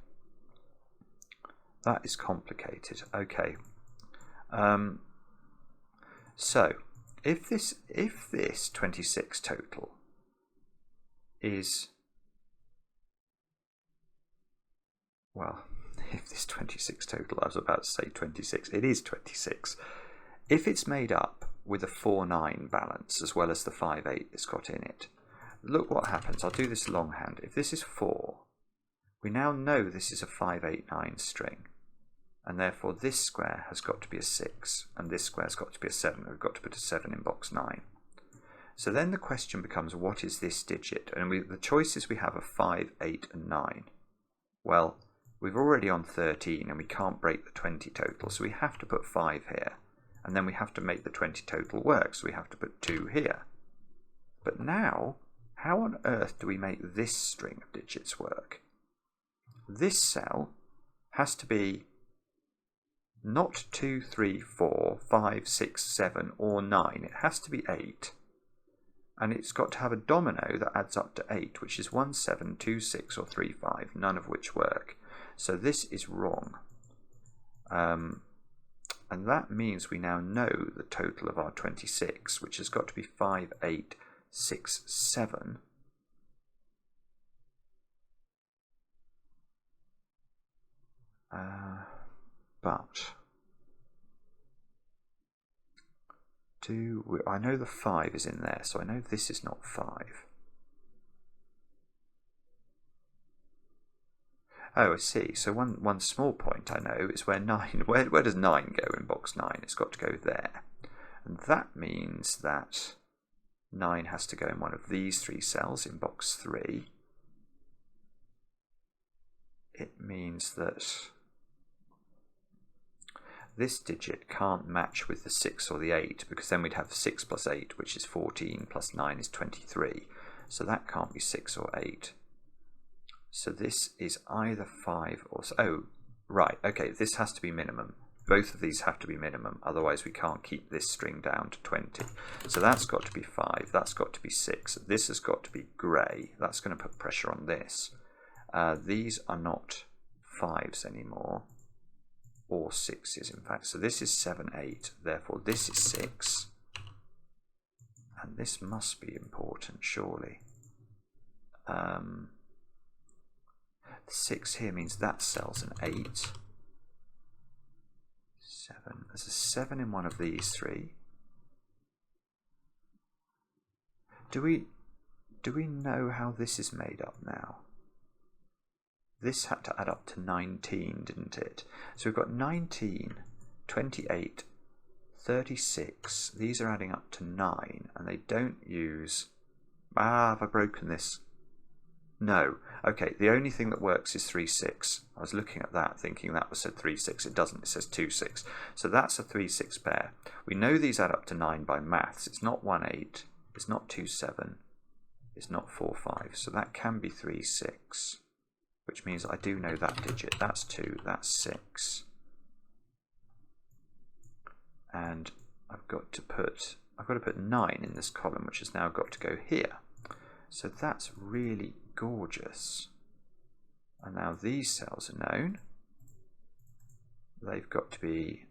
That is complicated. Okay. So if this 26 total is, well, if this 26 total, I was about to say 26, it is 26. If it's made up with a 4-9 balance as well as the 5-8 that's got in it, look what happens. I'll do this longhand. If this is 4, we now know this is a 5-8-9 string. And therefore this square has got to be a 6, and this square has got to be a 7. We've got to put a 7 in box 9. So then the question becomes, what is this digit? And the choices we have are 5, 8 and 9. Well, we've already on 13 and we can't break the 20 total, so we have to put 5 here. And then we have to make the 20 total work, so we have to put 2 here. But now, how on earth do we make this string of digits work? This cell has to be not 2, 3, 4, 5, 6, 7 or 9. It has to be 8. And it's got to have a domino that adds up to 8, which is 1, 7, 2, 6 or 3, 5, none of which work. So this is wrong. And that means we now know the total of our 26, which has got to be 5, 8, 6, 7. But I know the 5 is in there, so I know this is not 5. Oh, I see. So one small point I know is where 9, where does 9 go in box 9? It's got to go there. And that means that 9 has to go in one of these 3 cells in box 3. It means that this digit can't match with the 6 or the 8, because then we'd have 6 plus 8, which is 14, plus 9 is 23. So that can't be 6 or 8. So this is either 5 or... Oh, right, okay, this has to be minimum. Both of these have to be minimum, otherwise we can't keep this string down to 20. So that's got to be 5, that's got to be 6. This has got to be grey. That's going to put pressure on this. These are not 5s anymore. Or 6s in fact. So this is 7, 8, therefore this is 6. And this must be important, surely. 6 here means that cell's an 8. 7. There's a 7 in one of these 3. Do we know how this is made up now? This had to add up to 19, didn't it? So we've got 19, 28, 36. These are adding up to 9, and they don't use... have I broken this? No. Okay, the only thing that works is 3, 6. I was looking at that thinking that was said 3, 6. It doesn't. It says 2, 6. So that's a 3, 6 pair. We know these add up to 9 by maths. It's not 1, 8. It's not 2, 7. It's not 4, 5. So that can be 3, 6. Which means I do know that digit. That's 2, that's 6. And I've got to put 9 in this column, which has now got to go here. So that's really gorgeous. And now these cells are known. They've got to be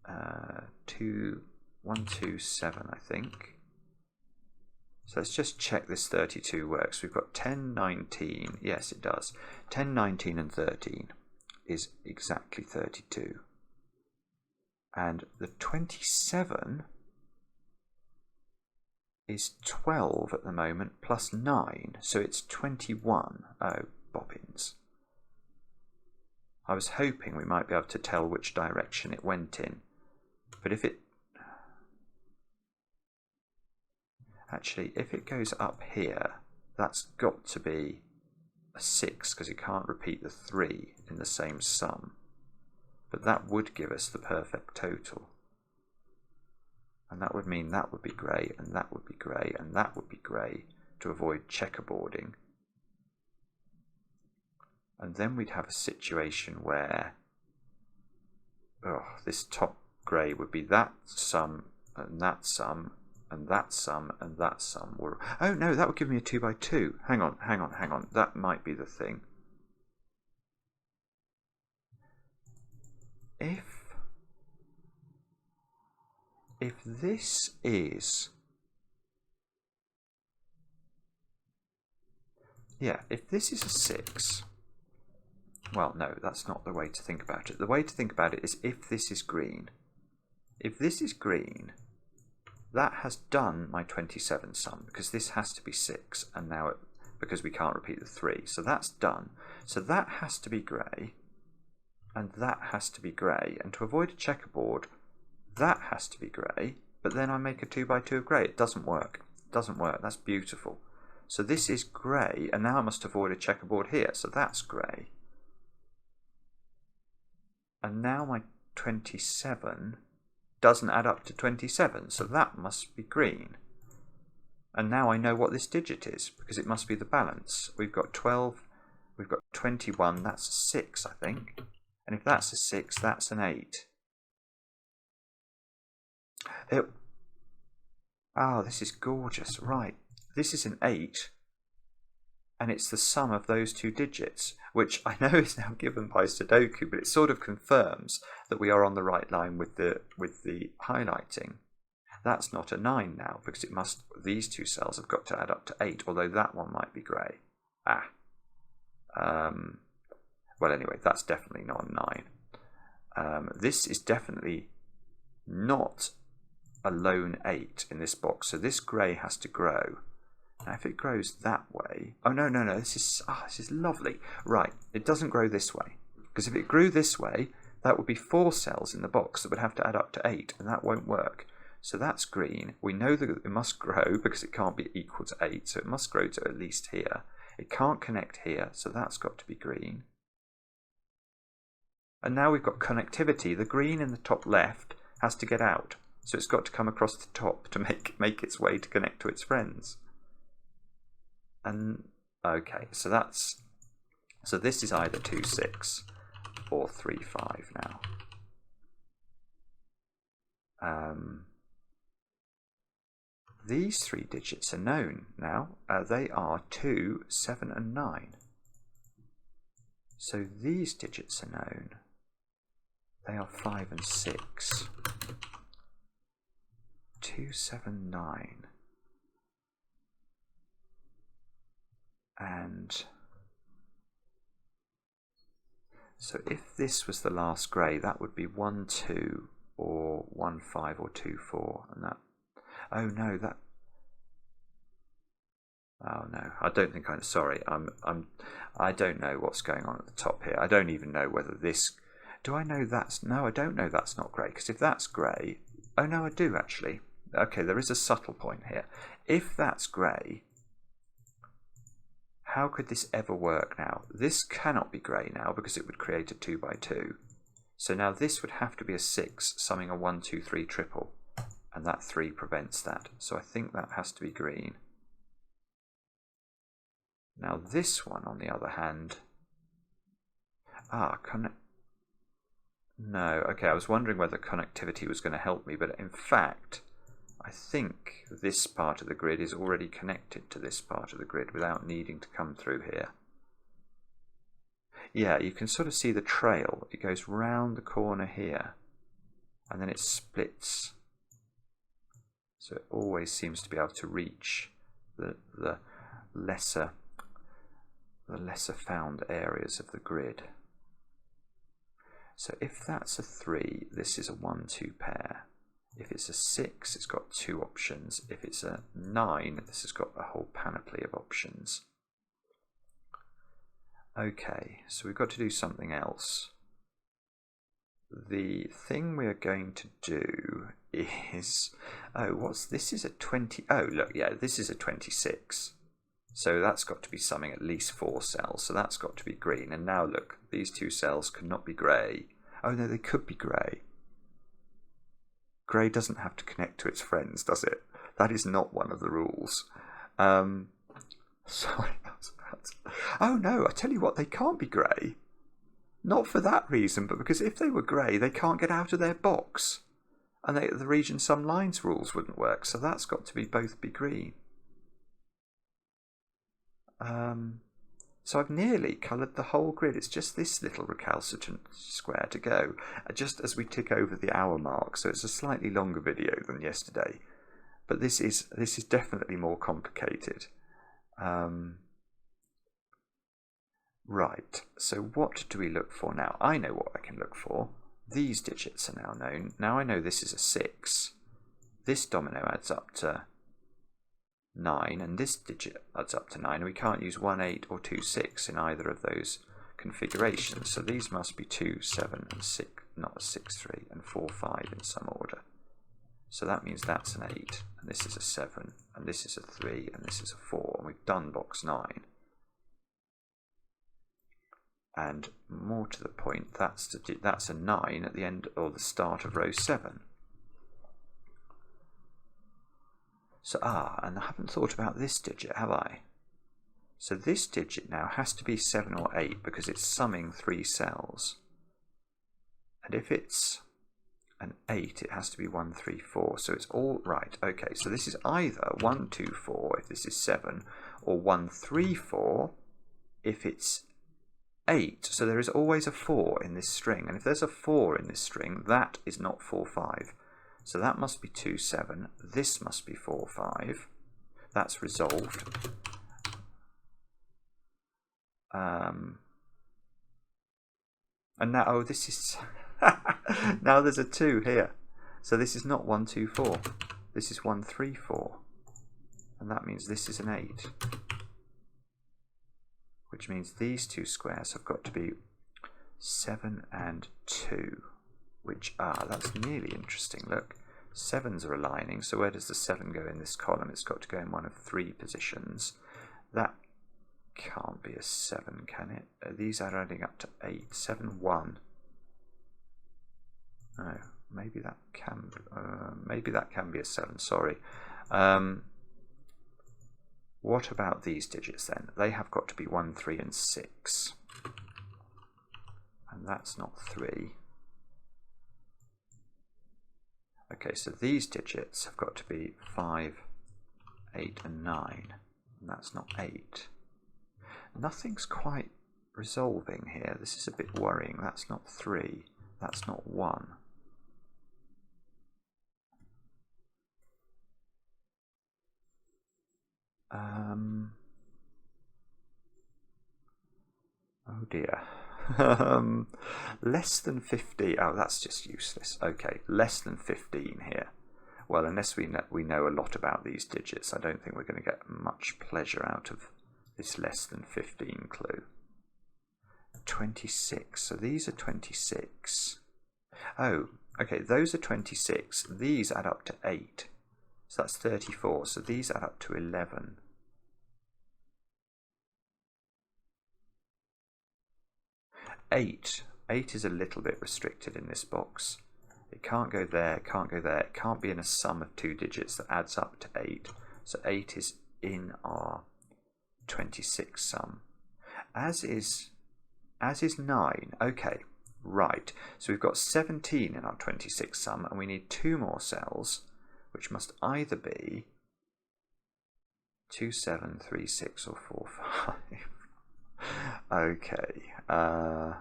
1, 2, 7, I think. So let's just check this 32 works. We've got 10, 19. Yes, it does. 10, 19 and 13 is exactly 32. And the 27 is 12 at the moment plus 9. So it's 21. Oh, bobbins. I was hoping we might be able to tell which direction it went in. But if it... Actually, if it goes up here, that's got to be a 6, because you can't repeat the 3 in the same sum. But that would give us the perfect total. And that would mean that would be grey, and that would be grey, and that would be grey to avoid checkerboarding. And then we'd have a situation where this top grey would be that sum, and that sum, and that sum, and that sum. Oh no, that would give me a 2 by 2. Hang on. That might be the thing. If this is... Yeah, if this is a 6... Well, no, that's not the way to think about it. The way to think about it is if this is green. If this is green, that has done my 27 sum, because this has to be 6, and now because we can't repeat the 3. So that's done. So that has to be grey, and that has to be grey. And to avoid a checkerboard, that has to be grey, but then I make a 2 by 2 of grey. It doesn't work. It doesn't work. That's beautiful. So this is grey, and now I must avoid a checkerboard here. So that's grey. And now my 27 doesn't add up to 27, so that must be green. And now I know what this digit is, because it must be the balance. We've got 12, we've got 21, that's a 6, I think. And if that's a 6, that's an 8. Oh, this is gorgeous. Right, this is an 8, and it's the sum of those two digits, which I know is now given by Sudoku, but it sort of confirms that we are on the right line with the highlighting. That's not a 9 now, because it must, these two cells have got to add up to 8, although that one might be grey. Well, anyway, that's definitely not a 9. This is definitely not a lone 8 in this box, so this grey has to grow. Now, if it grows that way... Oh, no, this is lovely. Right, it doesn't grow this way, because if it grew this way, that would be 4 cells in the box that would have to add up to 8, and that won't work. So that's green. We know that it must grow because it can't be equal to 8, so it must grow to at least here. It can't connect here, so that's got to be green. And now we've got connectivity. The green in the top left has to get out, so it's got to come across the top to make its way to connect to its friends. And okay, so this is either 2, 6 or 3, 5 now. These 3 digits are known now. They are 2, 7 and 9. So these digits are known. They are 5 and 6. 2, 7, 9. And so if this was the last grey, that would be 1, 2 or 1, 5 or 2, 4. And that... Oh no, that... Oh no, I don't think I'm... Sorry, I don't know what's going on at the top here. I don't even know whether this... Do I know that's... No, I don't know that's not grey, because if that's grey... Oh no, I do actually. Okay, there is a subtle point here. If that's grey, how could this ever work now? This cannot be grey now, because it would create a 2 by 2. So now this would have to be a 6, summing a 1, 2, 3 triple. And that 3 prevents that. So I think that has to be green. Now this one, on the other hand... No, okay, I was wondering whether connectivity was going to help me, but in fact, I think this part of the grid is already connected to this part of the grid without needing to come through here. Yeah, you can sort of see the trail. It goes round the corner here, and then it splits. So it always seems to be able to reach the lesser found areas of the grid. So if that's a 3, this is a 1, 2 pair. If it's a 6, it's got 2 options. If it's a 9, this has got a whole panoply of options. Okay, so we've got to do something else. The thing we're going to do is... Oh, this is a 20... Oh, look, yeah, this is a 26. So that's got to be summing at least 4 cells. So that's got to be green. And now look, these 2 cells cannot be grey. Oh no, they could be grey. grey doesn't have to connect to its friends, does it? That is not one of the rules. Sorry. Oh no, I tell you what, they can't be grey. Not for that reason, but because if they were grey, they can't get out of their box. And the region sum lines rules wouldn't work, so that's got to be both be green. So I've nearly coloured the whole grid. It's just this little recalcitrant square to go, just as we tick over the hour mark. So it's a slightly longer video than yesterday, but this is definitely more complicated. Right, so what do we look for now? I know what I can look for. These digits are now known. Now I know this is a 6. This domino adds up to 9, and this digit adds up to 9. And we can't use 1, 8 or 2, 6 in either of those configurations. So these must be 2, 7 and 6, not 6, 3 and 4, 5 in some order. So that means that's an 8, and this is a 7, and this is a 3, and this is a 4, and we've done box 9. And more to the point, that's a 9 at the end or the start of row 7. So, and I haven't thought about this digit, have I? So this digit now has to be 7 or 8 because it's summing 3 cells. And if it's an 8, it has to be 1, 3, 4. So it's all right. Okay, so this is either 1, 2, 4 if this is 7, or 1, 3, 4 if it's 8. So there is always a 4 in this string. And if there's a 4 in this string, that is not 4, 5. So that must be 2, 7. This must be 4, 5. That's resolved. And now, oh, this is... now there's a 2 here. So this is not 1, 2, 4. This is 1, 3, 4. And that means this is an 8. Which means these two squares have got to be 7 and 2. Which are, that's really interesting, look. 7s are aligning, so where does the 7 go in this column? It's got to go in one of 3 positions. That can't be a 7, can it? These are adding up to 8. 7, 1. No, maybe that can be a 7, sorry. What about these digits then? They have got to be 1, 3 and 6. And that's not 3. Okay, so these digits have got to be 5, 8 and 9. And that's not 8. Nothing's quite resolving here. This is a bit worrying. That's not 3. That's not 1. Oh dear. Less than 50. Oh, that's just useless. Okay, less than 15 here. Well, unless we know a lot about these digits, I don't think we're going to get much pleasure out of this less than 15 clue. 26. So these are 26. Oh, okay, those are 26. These add up to 8. So that's 34. So these add up to 11. Eight is a little bit restricted in this box. It can't go there, it can't go there. It can't be in a sum of 2 digits that adds up to 8. So 8 is in our 26 sum. As is 9. Okay, right. So we've got 17 in our 26 sum, and we need 2 more cells, which must either be 2, 7, 3, 6, or 4, 5. Okay. Oh,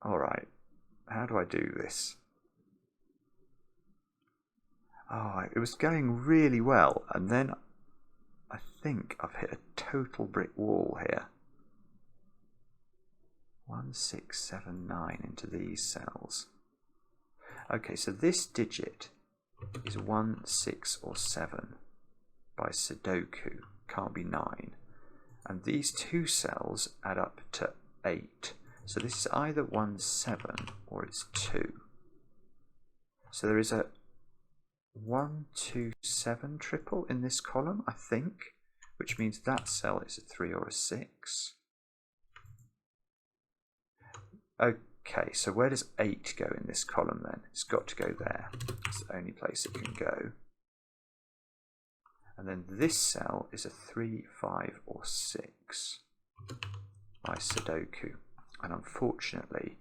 all right. How do I do this? Oh, it was going really well, and then I think I've hit a total brick wall here. 1, 6, 7, 9 into these cells. Okay, so this digit is 1, 6, or 7 by sudoku. Can't be 9. And these 2 cells add up to 8. So this is either 1, 7 or it's 2. So there is a 1, 2, 7 triple in this column, I think, which means that cell is a 3 or a 6. Okay, so where does 8 go in this column then? It's got to go there. It's the only place it can go. And then this cell is a 3, 5, or 6 by sudoku. And unfortunately,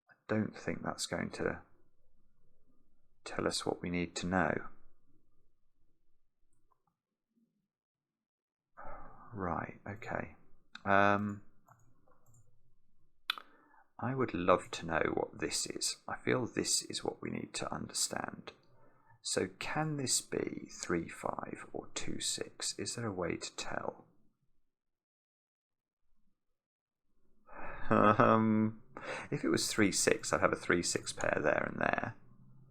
I don't think that's going to tell us what we need to know. Right, okay. I would love to know what this is. I feel this is what we need to understand. So can this be 3, 5 or 2, 6? Is there a way to tell? If it was 3, 6, I'd have a 3, 6 pair there and there.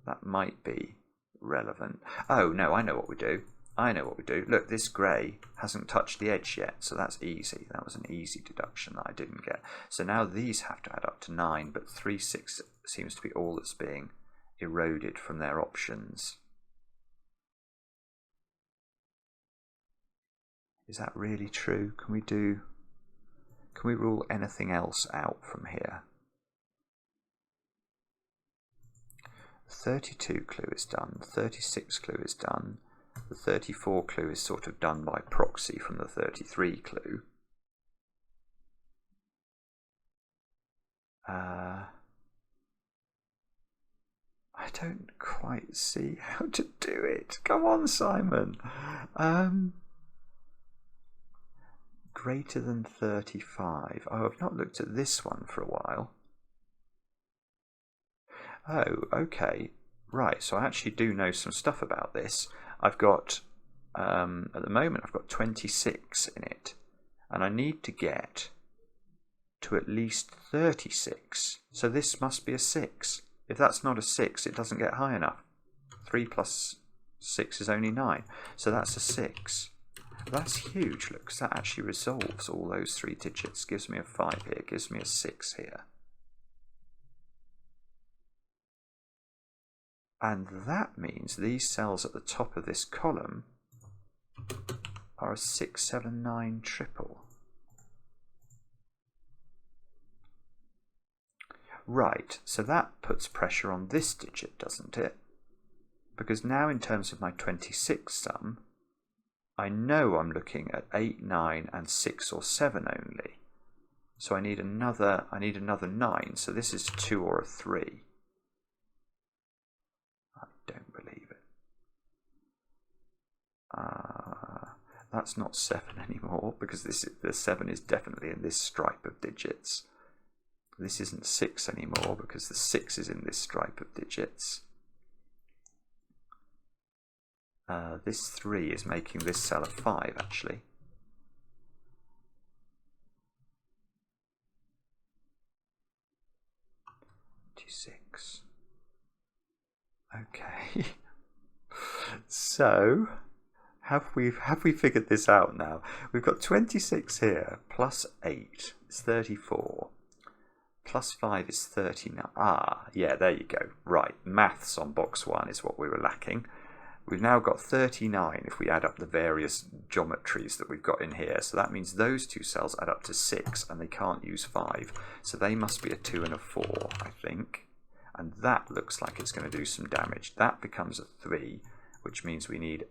That might be relevant. Oh no, I know what we do. I know what we do. Look, this grey hasn't touched the edge yet, so that's easy. That was an easy deduction that I didn't get. So now these have to add up to 9, but 3, 6 seems to be all that's being eroded from their options. Is that really true? Can we rule anything else out from here? The 32 clue is done, the 36 clue is done. The 34 clue is sort of done by proxy from the 33 clue. I don't quite see how to do it. Come on, Simon. Greater than 35. Oh, I've not looked at this one for a while. Oh, okay. Right, so I actually do know some stuff about this. I've got, at the moment, I've got 26 in it. And I need to get to at least 36. So this must be a 6. If that's not a 6, it doesn't get high enough. 3 plus 6 is only 9. So that's a 6. That's huge, look, because that actually resolves all those 3 digits. Gives me a 5 here, gives me a 6 here. And that means these cells at the top of this column are a 6, 7, 9 triple. Right, so that puts pressure on this digit, doesn't it? Because now in terms of my 26 sum, I know I'm looking at 8, 9 and 6 or 7 only. So I need another 9, so this is a 2 or a 3. I don't believe it. That's not 7 anymore, because the 7 is definitely in this stripe of digits. This isn't 6 anymore, because the 6 is in this stripe of digits. This 3 is making this cell a 5, actually. Six. Okay. So have we figured this out now? We've got 26 here, plus 8 is 34. Plus 5 is 39. Ah, yeah, there you go. Right, maths on box 1 is what we were lacking. We've now got 39 if we add up the various geometries that we've got in here. So that means those 2 cells add up to 6 and they can't use 5. So they must be a 2 and a 4, I think. And that looks like it's going to do some damage. That becomes a 3, which means we need,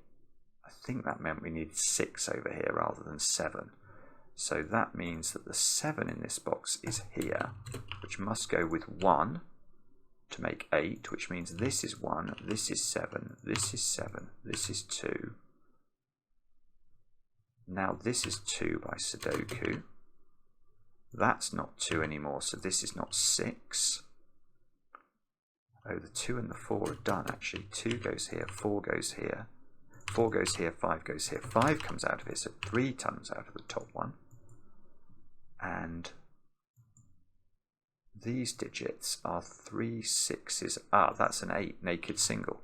I think that meant we need 6 over here rather than 7. So that means that the 7 in this box is here, which must go with 1. To make 8, which means this is 1, this is 7, this is 7, this is 2. Now this is 2 by sudoku. That's not 2 anymore, so this is not 6. Oh, the 2 and the 4 are done actually. 2 goes here, 4 goes here, 4 goes here, 5 goes here. 5 comes out of here, so 3 comes out of the top one. And these digits are 3 6s. Ah, that's an 8 naked single.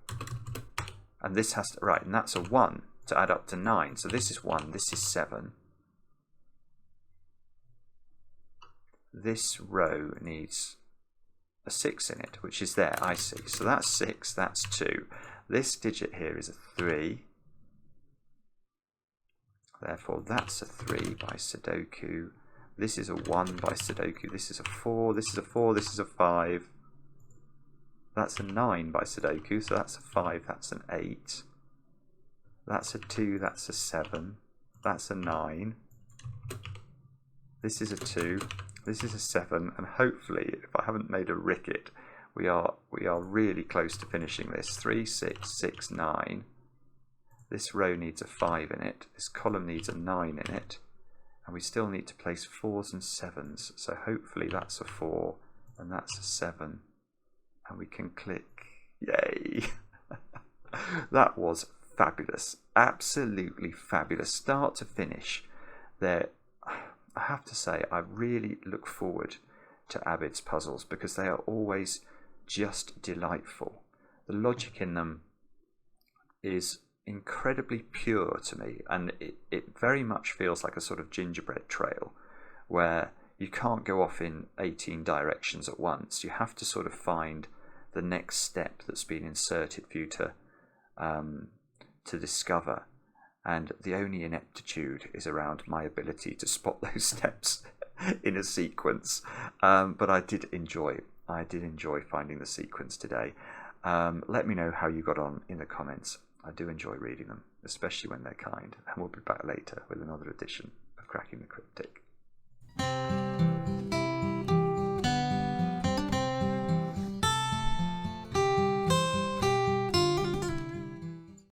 And this has to, right, and that's a 1 to add up to 9. So this is 1, this is 7. This row needs a 6 in it, which is there, I see. So that's 6, that's 2. This digit here is a 3. Therefore, that's a 3 by sudoku. This is a 1 by Sudoku. This is a 4. This is a 4. This is a 5. That's a 9 by Sudoku. So that's a 5. That's an 8. That's a 2. That's a 7. That's a 9. This is a 2. This is a 7. And hopefully, if I haven't made a ricket, we are really close to finishing this. 3, 6, 6, 9. This row needs a 5 in it. This column needs a 9 in it. And we still need to place 4s and 7s. So hopefully that's a 4 and that's a 7. And we can click. Yay! That was fabulous. Absolutely fabulous. Start to finish. There, I have to say, I really look forward to Abid's puzzles because they are always just delightful. The logic in them is incredibly pure to me, and it very much feels like a sort of gingerbread trail where you can't go off in 18 directions at once. You have to sort of find the next step that's been inserted for you to discover, and the only ineptitude is around my ability to spot those steps in a sequence, but I did enjoy finding the sequence today. Let me know how you got on in the comments. I do enjoy reading them, especially when they're kind, and we'll be back later with another edition of Cracking the Cryptic.